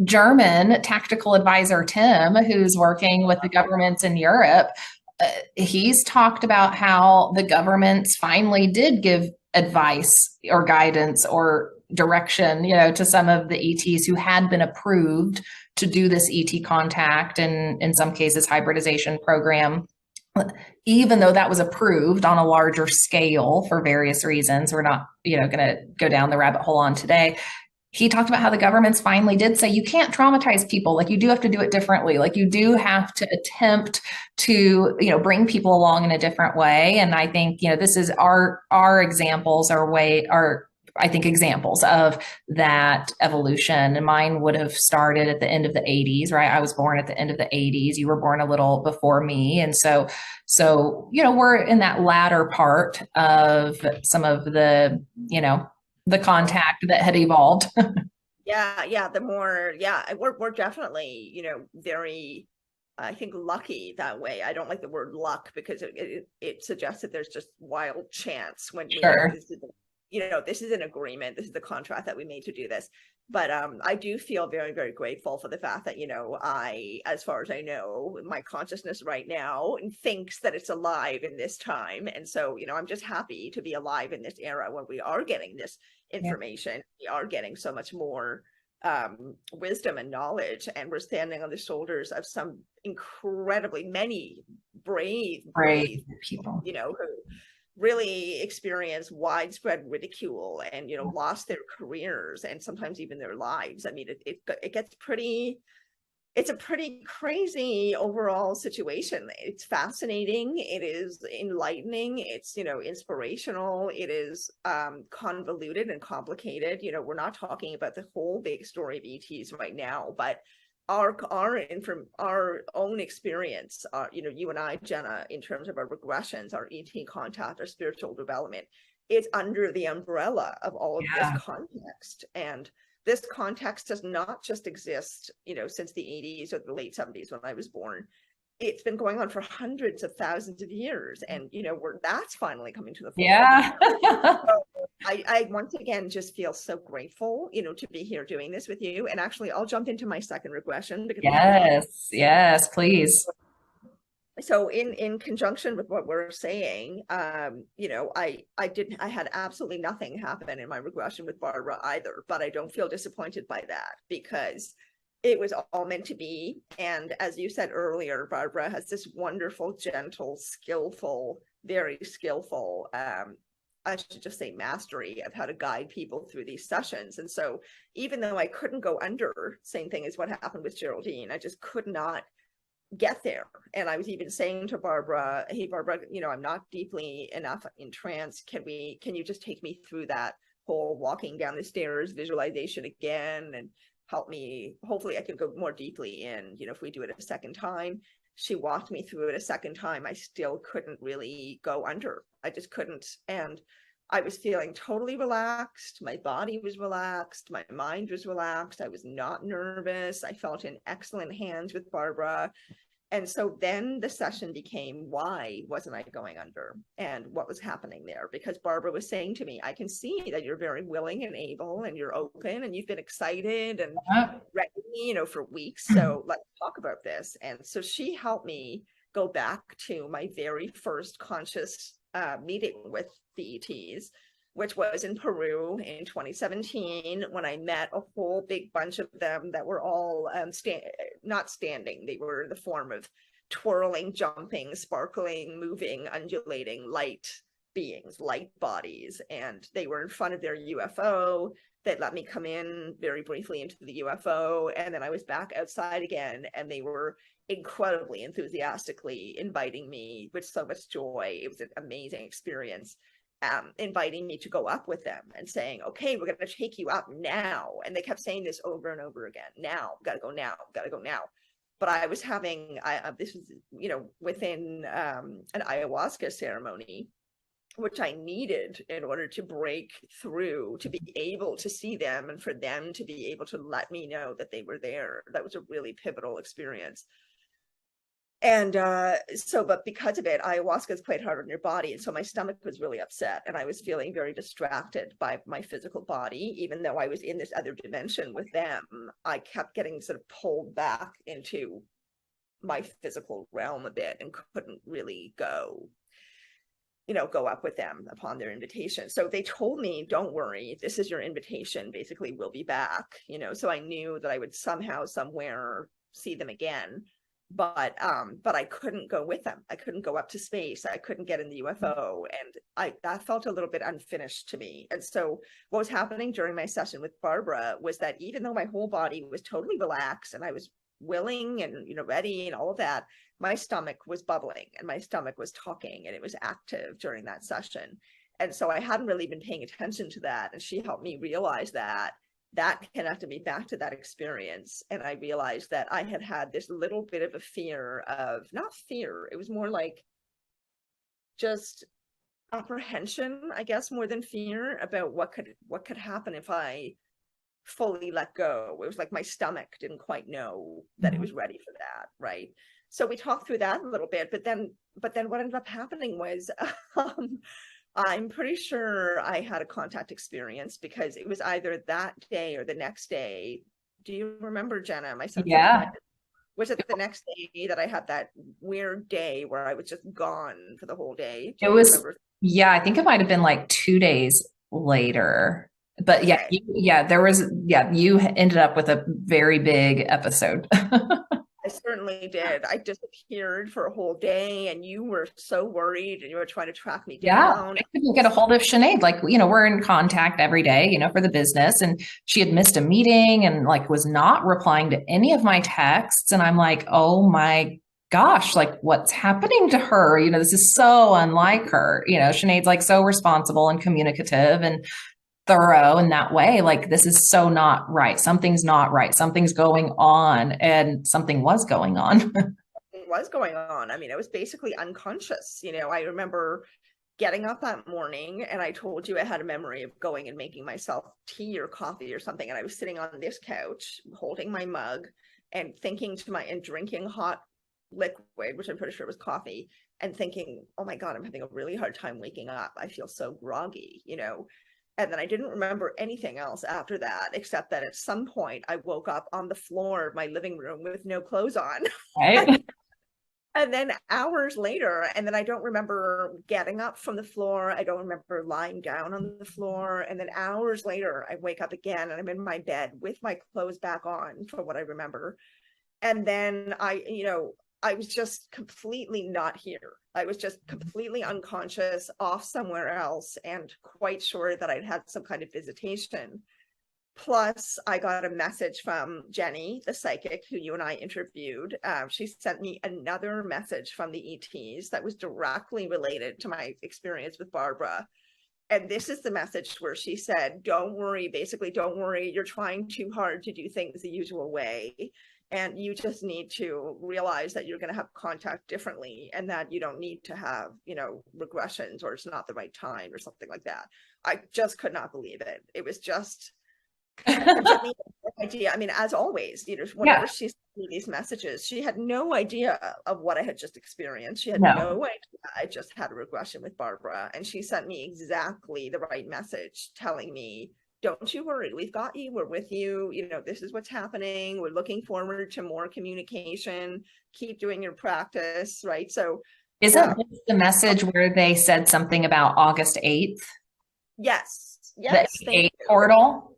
German tactical advisor, Tim, who's working with the governments in Europe. He's talked about how the governments finally did give advice or guidance or direction, to some of the ETs who had been approved to do this ET contact and in some cases hybridization program, even though that was approved on a larger scale for various reasons. We're not, going to go down the rabbit hole on today. He talked about how the governments finally did say, you can't traumatize people. Like, you do have to do it differently. Like, you do have to attempt to, bring people along in a different way. And I think, this is our examples, our I think, examples of that evolution. And mine would have started at the end of the 80s, right? I was born at the end of the 80s. You were born a little before me. And so, we're in that latter part of some of the, the contact that had evolved.
Yeah, we're definitely, very, I think, lucky that way. I don't like the word luck because it suggests that there's just wild chance when
Sure.
this is an agreement. This is the contract that we made to do this. But I do feel very, very grateful for the fact that, as far as I know, my consciousness right now thinks that it's alive in this time. And so, I'm just happy to be alive in this era when we are getting this information. We are getting so much more wisdom and knowledge, and we're standing on the shoulders of some incredibly many brave
people,
who really experience widespread ridicule and lost their careers and sometimes even their lives. I mean, it gets it's a pretty crazy overall situation. It's fascinating, it is enlightening, it's inspirational, it is convoluted and complicated. We're not talking about the whole big story of ETs right now, but our own experience, you and I, Jenna, in terms of our regressions, our ET contact, our spiritual development, it's under the umbrella of all of this context. And this context does not just exist, since the 80s or the late 70s when I was born. It's been going on for hundreds of thousands of years, and that's finally coming to the fore.
Yeah.
So I once again just feel so grateful, to be here doing this with you. And actually, I'll jump into my second regression because
yes, please.
So in conjunction with what we're saying, I had absolutely nothing happen in my regression with Barbara either, but I don't feel disappointed by that because it was all meant to be. And as you said earlier, Barbara has this wonderful, gentle, skillful, very skillful, I should just say mastery of how to guide people through these sessions. And so even though I couldn't go under, same thing as what happened with Geraldine, I just could not get there. And I was even saying to Barbara, hey, Barbara, I'm not deeply enough in trance. Can you just take me through that whole walking down the stairs visualization again and help me? Hopefully I could go more deeply in, if we do it a second time. She walked me through it a second time. I still couldn't really go under. I just couldn't. And I was feeling totally relaxed. My body was relaxed. My mind was relaxed. I was not nervous. I felt in excellent hands with Barbara. And so then the session became, why wasn't I going under? And what was happening there? Because Barbara was saying to me, I can see that you're very willing and able and you're open and you've been excited and ready, for weeks. So let's talk about this. And so she helped me go back to my very first conscious meeting with the ETs, which was in Peru in 2017, when I met a whole big bunch of them that were all not standing. They were in the form of twirling, jumping, sparkling, moving, undulating, light beings, light bodies. And they were in front of their UFO. They let me come in very briefly into the UFO. And then I was back outside again, and they were incredibly enthusiastically inviting me with so much joy. It was an amazing experience. Inviting me to go up with them and saying, okay, we're going to take you up now. And they kept saying this over and over again. Now, gotta go now, gotta go now. But I was having, this was, within an ayahuasca ceremony, which I needed in order to break through, to be able to see them and for them to be able to let me know that they were there. That was a really pivotal experience. And but because of it, ayahuasca is quite hard on your body. And so my stomach was really upset and I was feeling very distracted by my physical body. Even though I was in this other dimension with them, I kept getting sort of pulled back into my physical realm a bit and couldn't really go up with them upon their invitation. So they told me, don't worry, this is your invitation. Basically, we'll be back, so I knew that I would somehow, somewhere see them again. But I couldn't go with them. I couldn't go up to space. I couldn't get in the UFO. And that felt a little bit unfinished to me. And so what was happening during my session with Barbara was that even though my whole body was totally relaxed and I was willing and, ready and all of that, my stomach was bubbling and my stomach was talking and it was active during that session. And so I hadn't really been paying attention to that. And she helped me realize that connected me back to that experience. And I realized that I had had this little bit of a fear of, not fear, it was more like just apprehension, I guess, more than fear, about what could happen if I fully let go. It was like my stomach didn't quite know that it was ready for that, right? So we talked through that a little bit, but then what ended up happening was I'm pretty sure I had a contact experience, because it was either that day or the next day. Do you remember, Jenna? Am I
Yeah.
Was it the next day that I had that weird day where I was just gone for the whole day? Do
It
you
was,
remember?
yeah, I think it might have been like 2 days later. But yeah,
Okay.
you ended up with a very big episode.
I certainly did. I disappeared for a whole day, and you were so worried, and you were trying to track me
Yeah,
down.
I couldn't get a hold of Sinead. Like, we're in contact every day, for the business. And she had missed a meeting and like was not replying to any of my texts. And I'm like, oh my gosh, like what's happening to her? This is so unlike her. Sinead's like so responsible and communicative and thorough in that way. Like, this is so not right. Something's not right. Something's going on. And something was going on.
It was going on. I mean, I was basically unconscious. I remember getting up that morning, and I told you I had a memory of going and making myself tea or coffee or something. And I was sitting on this couch holding my mug and drinking hot liquid, which I'm pretty sure was coffee, and thinking, oh my God, I'm having a really hard time waking up. I feel so groggy, And then I didn't remember anything else after that, except that at some point I woke up on the floor of my living room with no clothes on.
Right.
And then hours later, and then I don't remember getting up from the floor. I don't remember lying down on the floor. And then hours later, I wake up again and I'm in my bed with my clothes back on, for what I remember. And then I was just completely not here. I was just completely unconscious, off somewhere else, and quite sure that I'd had some kind of visitation. Plus, I got a message from Jenny, the psychic who you and I interviewed. She sent me another message from the ETs that was directly related to my experience with Barbara. And this is the message where she said, don't worry, basically, don't worry. You're trying too hard to do things the usual way. And you just need to realize that you're going to have contact differently, and that you don't need to have, regressions, or it's not the right time or something like that. I just could not believe it. It was just Jenny had no idea. I mean, as always, whenever she sent me these messages, she had no idea of what I had just experienced. She had no idea I just had a regression with Barbara. And she sent me exactly the right message, telling me, don't you worry, we've got you, we're with you, this is what's happening, we're looking forward to more communication, keep doing your practice, right? So
Isn't this the message where they said something about August 8th?
Yes,
The
thank
8
you.
portal?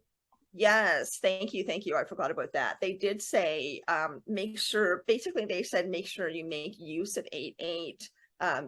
Yes, thank you. I forgot about that. They did say, make sure, basically they said, make sure you make use of 8-8.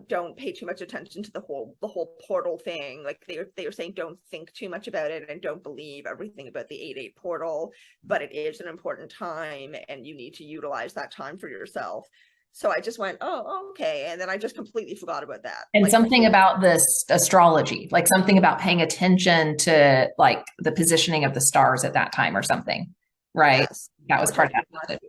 Don't pay too much attention to the whole portal thing. Like they were saying, don't think too much about it, and don't believe everything about the 8-8 portal, but it is an important time and you need to utilize that time for yourself. So I just went, oh, okay. And then I just completely forgot about that.
And something about this astrology, like something about paying attention to like the positioning of the stars at that time or something, right?
Yes.
That was part of it.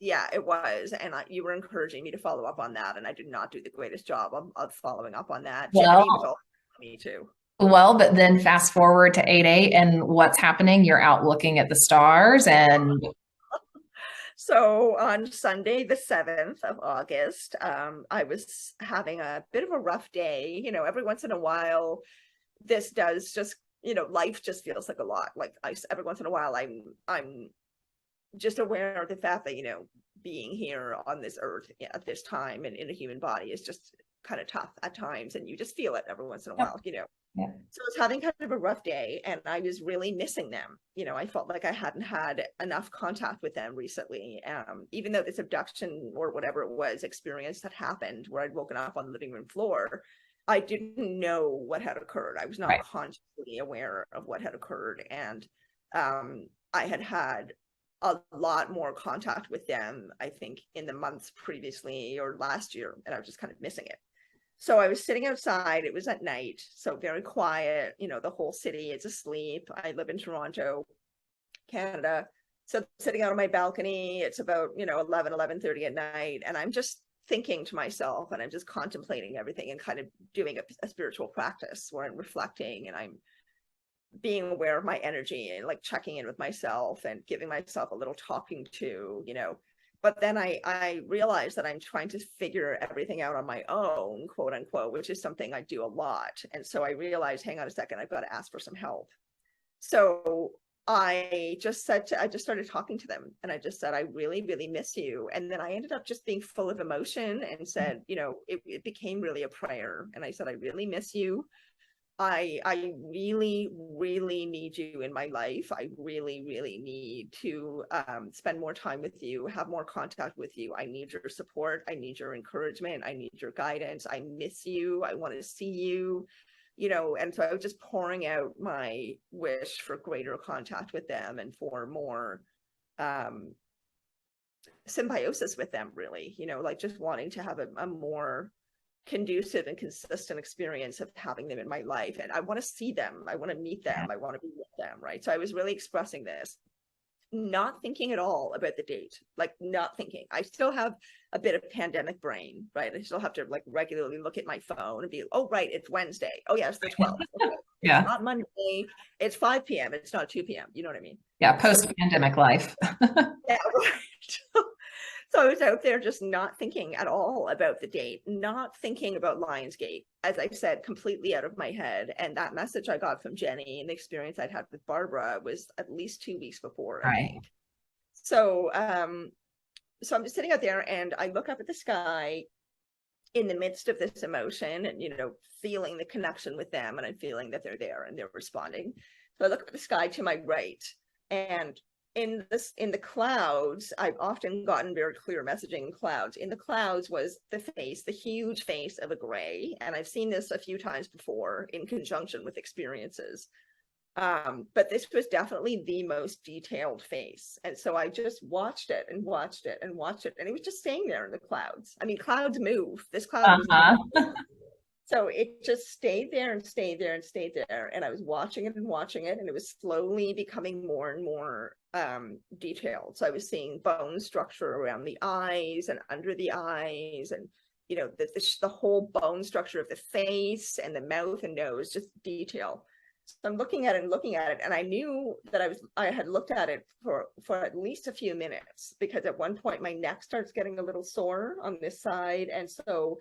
Yeah, it was. And you were encouraging me to follow up on that. And I did not do the greatest job of following up on that. Jenny was all me too.
Well, but then fast forward to 8-8 and what's happening? You're out looking at the stars and
so on Sunday, the 7th of August, I was having a bit of a rough day. Every once in a while, this does just, life just feels like a lot. Like every once in a while, I'm just aware of the fact that, being here on this earth at this time and in a human body is just kind of tough at times. And you just feel it every once in a while,
Yeah.
So I was having kind of a rough day, and I was really missing them. I felt like I hadn't had enough contact with them recently. Even though this abduction or whatever it was experience had happened where I'd woken up on the living room floor, I didn't know what had occurred. I was not consciously aware of what had occurred. And I had a lot more contact with them, I think, in the months previously or last year, and I was just kind of missing it. So I was sitting outside. It was at night, so very quiet. The whole city is asleep. I live in Toronto, Canada. So I'm sitting out on my balcony. It's about 11:30 at night, and I'm just thinking to myself, and I'm just contemplating everything, and kind of doing a spiritual practice where I'm reflecting and I'm being aware of my energy and like checking in with myself and giving myself a little talking to. But then I realized that I'm trying to figure everything out on my own, quote unquote, which is something I do a lot. And so I realized, hang on a second, I've got to ask for some help. So I just started talking to them, and I just said, I really, really miss you. And then I ended up just being full of emotion and said, it became really a prayer. And I said, I really miss you. I really, really need you in my life. I really, really need to spend more time with you, have more contact with you. I need your support. I need your encouragement. I need your guidance. I miss you. I want to see you, and so I was just pouring out my wish for greater contact with them and for more symbiosis with them, really, like just wanting to have a more conducive and consistent experience of having them in my life. And I want to see them. I want to meet them. I want to be with them. Right. So I was really expressing this, not thinking at all about the date, like not thinking. I still have a bit of pandemic brain, right? I still have to like regularly look at my phone and be, oh, right, it's Wednesday. Oh, yeah, it's the 12th. Okay.
Yeah.
It's not Monday. It's 5 p.m. It's not 2 p.m. You know what I mean?
Yeah. Post-pandemic life.
Yeah, right. So I was out there just not thinking at all about the date, not thinking about Lionsgate, as I said, completely out of my head. And that message I got from Jenny and the experience I'd had with Barbara was at least 2 weeks before.
Right.
So, so I'm just sitting out there and I look up at the sky in the midst of this emotion and, feeling the connection with them, and I'm feeling that they're there and they're responding. So I look up at the sky to my right, and in the clouds, I've often gotten very clear messaging in clouds. In the clouds was the huge face of a gray. And I've seen this a few times before in conjunction with experiences. But this was definitely the most detailed face. And so I just watched it and watched it and watched it. And it was just staying there in the clouds. I mean, clouds move. This cloud was not. So it just stayed there and stayed there and stayed there. And I was watching it and watching it, and it was slowly becoming more and more detailed. So I was seeing bone structure around the eyes and under the eyes, and the whole bone structure of the face and the mouth and nose, just detail. So I'm looking at it and looking at it, and I knew that I had looked at it for at least a few minutes, because at one point my neck starts getting a little sore on this side. And so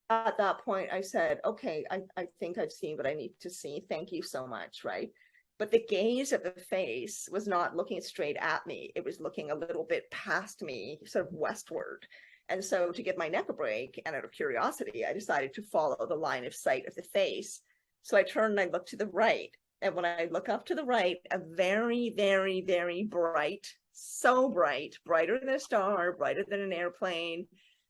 at that point I said, okay, I think I've seen what I need to see. Thank you so much. Right. But the gaze of the face was not looking straight at me. It was looking a little bit past me, sort of westward. And so to give my neck a break, and out of curiosity, I decided to follow the line of sight of the face. So I turned and I looked to the right. And when I look up to the right, a very, very, very bright, so bright, brighter than a star, brighter than an airplane,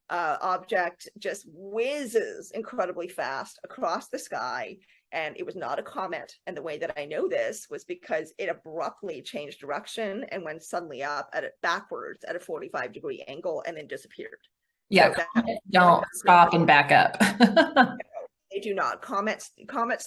object just whizzes incredibly fast across the sky. And it was not a comet. And the way that I know this was because it abruptly changed direction and went suddenly up backwards at a 45-degree angle and then disappeared.
Yeah, so don't stop and back up.
They do not. Comets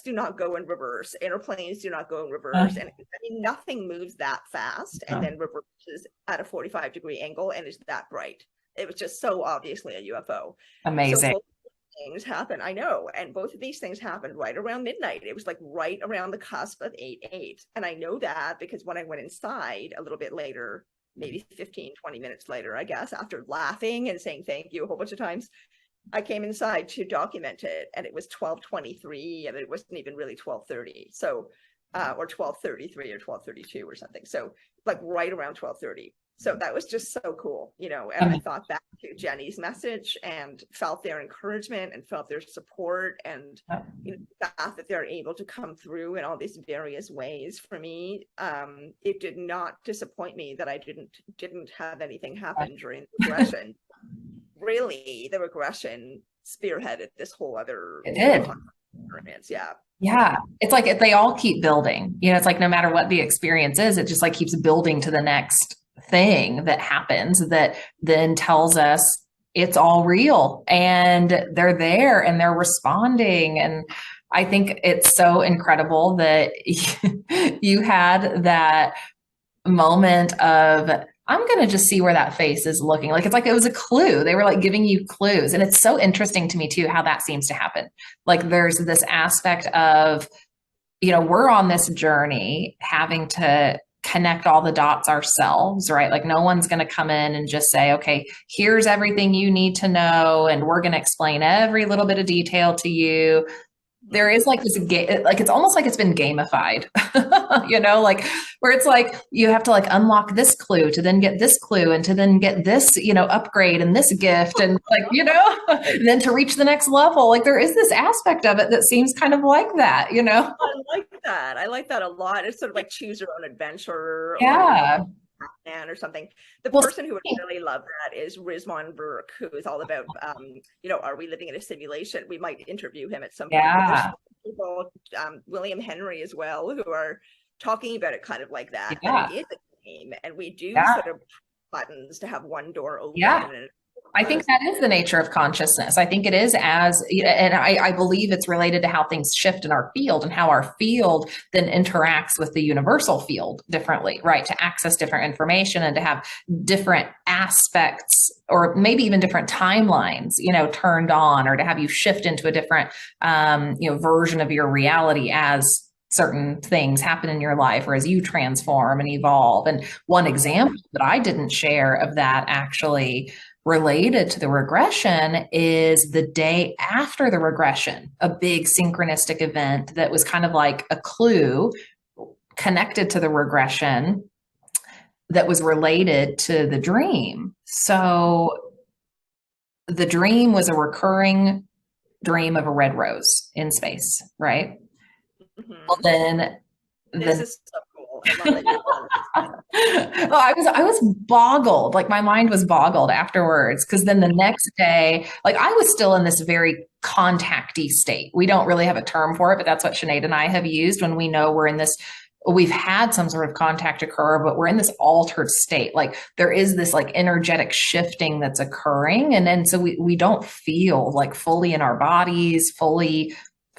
do not go in reverse. Airplanes do not go in reverse. And I mean, nothing moves that fast and then reverses at a 45-degree angle and is that bright. It was just so obviously a UFO.
Amazing.
So things happen, I know, and both of these things happened right around midnight. It was like right around the cusp of 8/8, and I know that because when I went inside a little bit later, maybe 15-20 minutes later, I guess, after laughing and saying thank you a whole bunch of times, I came inside to document it, and it was 12:23, and it wasn't even really 12:30, so or 12:33 or 12:32 or something, so like right around 12:30. So that was just so cool, and I thought back to Jenny's message and felt their encouragement and felt their support, and the fact that they're able to come through in all these various ways for me. It did not disappoint me that I didn't have anything happen during the regression. Really, the regression spearheaded this whole other experience.
Yeah. It's like they all keep building. It's like no matter what the experience is, it just like keeps building to the next thing that happens that then tells us it's all real and they're there and they're responding. And I think it's so incredible that you had that moment of, I'm going to just see where that face is looking. Like, it's like it was a clue. They were like giving you clues. And it's so interesting to me too, how that seems to happen. Like there's this aspect of, we're on this journey having to connect all the dots ourselves, right? Like no one's going to come in and just say, okay, here's everything you need to know. And we're going to explain every little bit of detail to you. There is like this like it's almost like it's been gamified, like where it's like you have to like unlock this clue to then get this clue and to then get this, upgrade and this gift and like, and then to reach the next level. Like there is this aspect of it that seems kind of like that,
I like that. I like that a lot. It's sort of like choose your own adventure.
Yeah.
Or something. The person who would really love that is Rizwan Burke, who is all about, are we living in a simulation? We might interview him at some point.
Yeah.
People, William Henry as well, who are talking about it kind of like that.
Yeah.
That it is a game, and we do sort of buttons to have one door open.
Yeah. I think that is the nature of consciousness. I think it is and I believe it's related to how things shift in our field and how our field then interacts with the universal field differently, right? To access different information and to have different aspects or maybe even different timelines, turned on, or to have you shift into a different, version of your reality as certain things happen in your life or as you transform and evolve. And one example that I didn't share of that actually related to the regression is the day after the regression, a big synchronistic event that was kind of like a clue connected to the regression that was related to the dream. So the dream was a recurring dream of a red rose in space, right? Mm-hmm. Well, then
this is so cool. I love that.
I was boggled. Like my mind was boggled afterwards, because then the next day, like I was still in this very contacty state. We don't really have a term for it, but that's what Sinéad and I have used when we know we're in this. We've had some sort of contact occur, but we're in this altered state. Like there is this like energetic shifting that's occurring. And then so we don't feel like fully in our bodies, fully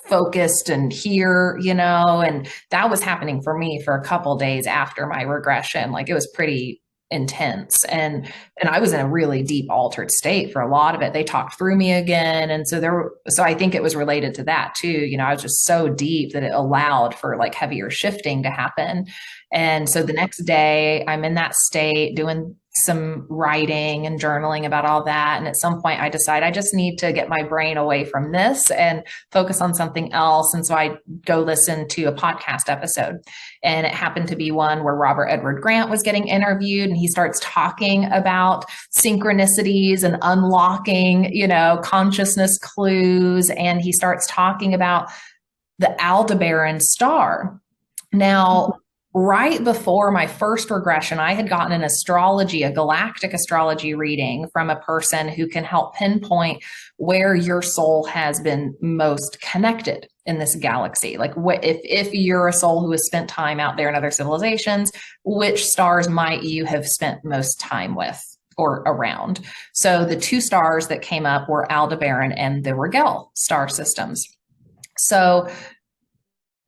focused and here, and that was happening for me for a couple days after my regression. Like it was pretty intense. And I was in a really deep altered state for a lot of it. They talked through me again. And so I think it was related to that too. I was just so deep that it allowed for like heavier shifting to happen. And so the next day I'm in that state doing some writing and journaling about all that. And at some point I decide I just need to get my brain away from this and focus on something else. And so I go listen to a podcast episode, and it happened to be one where Robert Edward Grant was getting interviewed, and he starts talking about synchronicities and unlocking, consciousness clues. And he starts talking about the Aldebaran star. Now, right before my first regression, I had gotten an astrology, a galactic astrology reading from a person who can help pinpoint where your soul has been most connected in this galaxy. Like if you're a soul who has spent time out there in other civilizations, which stars might you have spent most time with or around? So the two stars that came up were Aldebaran and the Rigel star systems. So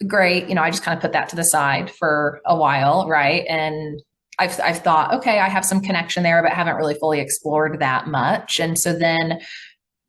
great. I just kind of put that to the side for a while. Right. And I've thought, okay, I have some connection there, but haven't really fully explored that much. And so then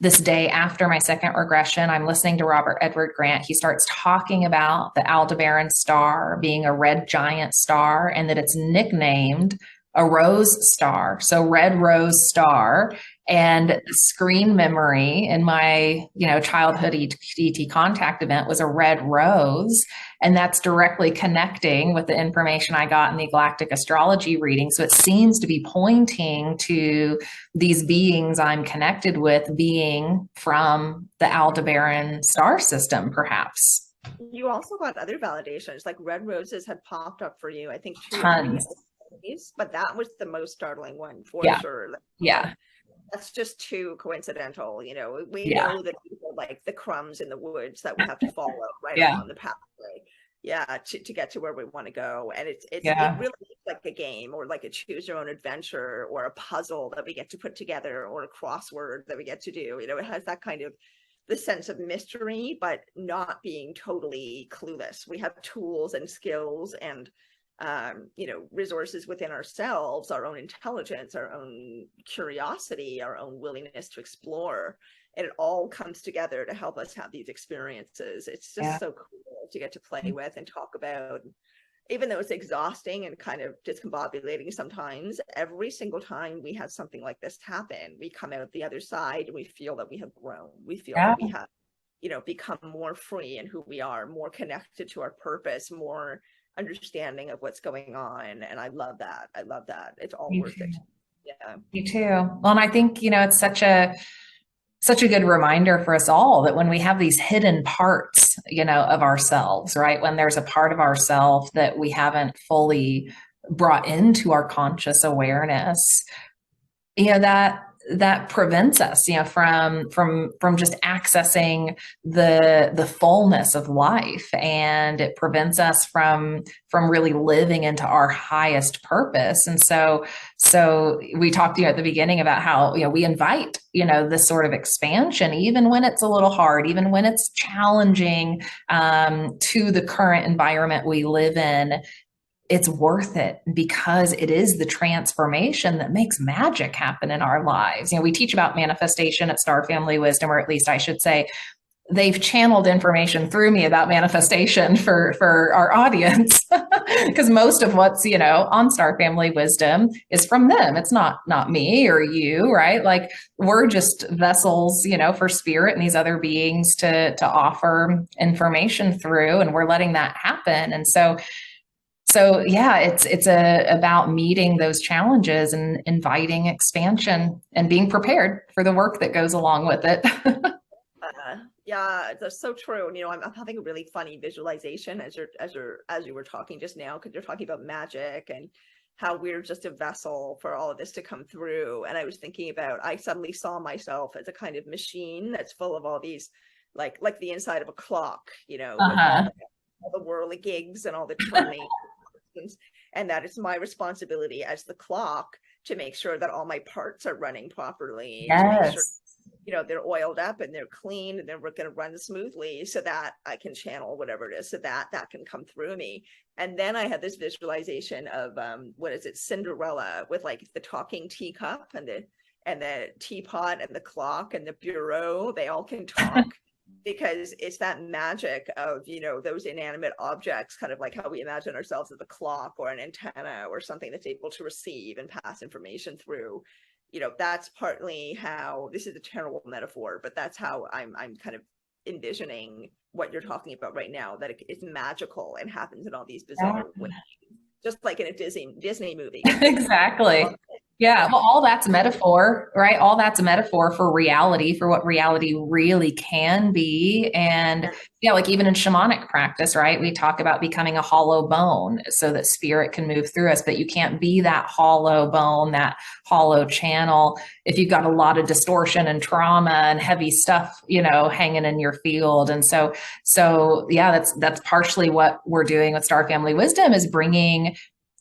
this day after my second regression, I'm listening to Robert Edward Grant. He starts talking about the Aldebaran star being a red giant star, and that it's nicknamed a rose star. So red rose star. And screen memory in my, childhood ET contact event was a red rose. And that's directly connecting with the information I got in the galactic astrology reading. So it seems to be pointing to these beings I'm connected with being from the Aldebaran star system, perhaps.
You also got other validations, like red roses had popped up for you, I think,
tons.
But that was the most startling one for sure.
Yeah.
That's just too coincidental. We know that people like the crumbs in the woods that we have to follow right along the pathway. To get to where we want to go. And it really like a game or like a choose your own adventure or a puzzle that we get to put together or a crossword that we get to do. You know, it has that kind of the sense of mystery, but not being totally clueless. We have tools and skills and you know, resources within ourselves, our own intelligence, our own curiosity, our own willingness to explore. And it all comes together to help us have these experiences. It's just so cool to get to play with and talk about. Even though it's exhausting and kind of discombobulating sometimes, every single time we have something like this happen, we come out the other side and we feel that we have grown. We feel that we have, you know, become more free in who we are, more connected to our purpose, more understanding of what's going on. And I love that. I love that. It's all worth it. Yeah.
Me too. Well, and I think, you know, it's such a good reminder for us all that when we have these hidden parts, you know, of ourselves, right? When there's a part of ourselves that we haven't fully brought into our conscious awareness, you know, that prevents us, you know, from just accessing the fullness of life, and it prevents us from really living into our highest purpose. And so we talked, you know, at the beginning about how, you know, we invite, you know, this sort of expansion, even when it's a little hard, even when it's challenging to the current environment we live in. It's worth it because it is the transformation that makes magic happen in our lives. You know, we teach about manifestation at Star Family Wisdom, or at least I should say, they've channeled information through me about manifestation for our audience, because most of what's, you know, on Star Family Wisdom is from them. It's not me or you, right? Like, we're just vessels, you know, for spirit and these other beings to offer information through, and we're letting that happen. And so yeah, it's about meeting those challenges and inviting expansion and being prepared for the work that goes along with it.
Yeah, that's so true. And, you know, I'm having a really funny visualization as you were talking just now, because you're talking about magic and how we're just a vessel for all of this to come through. And I was thinking about, I suddenly saw myself as a kind of machine that's full of all these, like the inside of a clock, you know, with all the whirligigs and all the turning. And that it's my responsibility as the clock to make sure that all my parts are running properly, to make sure, you know, they're oiled up and they're clean and they're going to run smoothly, so that I can channel whatever it is, so that can come through me. And then I had this visualization of what is it, Cinderella, with like the talking teacup and the teapot and the clock and the bureau. They all can talk. Because it's that magic of, you know, those inanimate objects, kind of like how we imagine ourselves as a clock or an antenna or something that's able to receive and pass information through. You know, that's partly how, this is a terrible metaphor, but that's how I'm kind of envisioning what you're talking about right now, that it's magical and happens in all these bizarre ways, just like in a Disney movie.
Exactly. Yeah, well, all that's metaphor, right? All that's a metaphor for reality, for what reality really can be. And yeah, like even in shamanic practice, right? We talk about becoming a hollow bone so that spirit can move through us, but you can't be that hollow bone, that hollow channel, if you've got a lot of distortion and trauma and heavy stuff, you know, hanging in your field. And so yeah, that's partially what we're doing with Star Family Wisdom, is bringing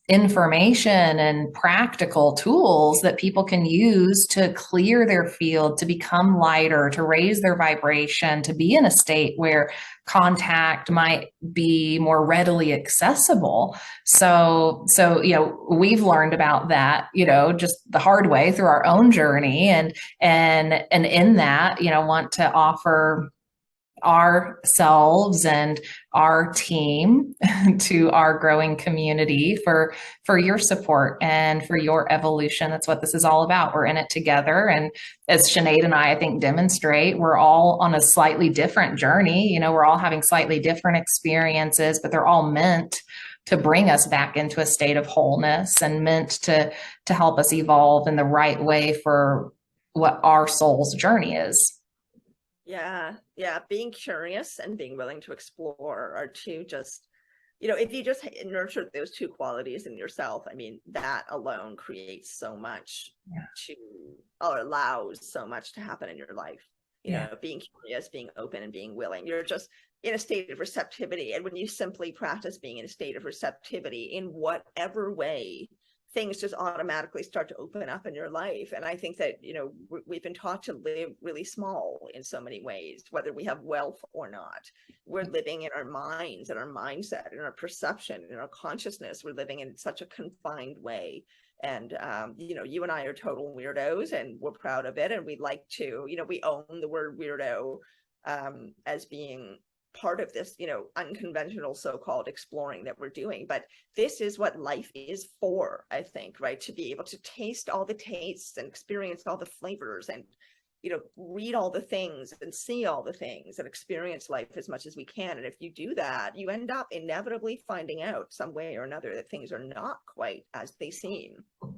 information and practical tools that people can use to clear their field, to become lighter, to raise their vibration, to be in a state where contact might be more readily accessible. So, you know, we've learned about that, you know, just the hard way through our own journey. And in that, you know, want to offer ourselves and our team to our growing community for your support and for your evolution. That's what this is all about. We're in it together. And as Sinéad and I think demonstrate, we're all on a slightly different journey. You know, we're all having slightly different experiences, but they're all meant to bring us back into a state of wholeness and meant to help us evolve in the right way for what our soul's journey is.
Yeah. Being curious and being willing to explore are two, just, you know, if you just nurture those two qualities in yourself, I mean, that alone creates so much or allows so much to happen in your life. being curious, being open, and being willing. You're just in a state of receptivity. And when you simply practice being in a state of receptivity in whatever way, things just automatically start to open up in your life. And I think that, we've been taught to live really small in so many ways, whether we have wealth or not. We're living in our minds and our mindset and our perception and our consciousness. We're living in such a confined way. And, you and I are total weirdos, and we're proud of it. And we like to, we own the word weirdo as being part of this, unconventional so-called exploring that we're doing. But this is what life is for, I think, right? To be able to taste all the tastes and experience all the flavors and, read all the things and see all the things and experience life as much as we can. And if you do that, you end up inevitably finding out some way or another that things are not quite as they seem.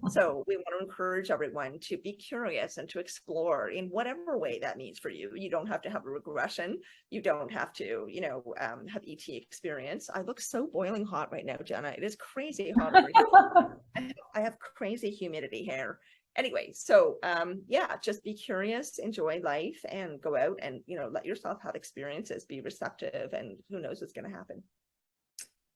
So we want to encourage everyone to be curious and to explore in whatever way that means for you. You don't have to have a regression. You don't have to, have ET experience. I look so boiling hot right now, Jenna. It is crazy hot over here. I have crazy humidity here. Anyway, so just be curious, enjoy life, and go out and, let yourself have experiences, be receptive, and who knows what's going to happen.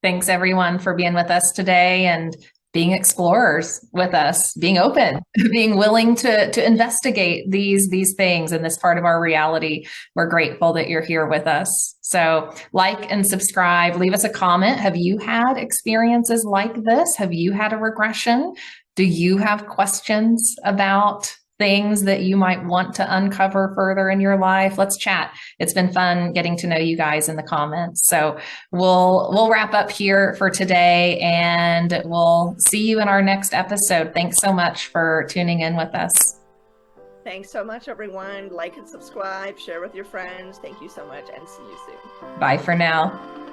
Thanks everyone for being with us today and being explorers with us, being open, being willing to investigate these things in this part of our reality. We're grateful that you're here with us. So like and subscribe, leave us a comment. Have you had experiences like this? Have you had a regression? Do you have questions about things that you might want to uncover further in your life? Let's chat. It's been fun getting to know you guys in the comments. So we'll wrap up here for today, and we'll see you in our next episode. Thanks so much for tuning in with us.
Thanks so much, everyone. Like and subscribe, share with your friends. Thank you so much, and see you soon.
Bye for now.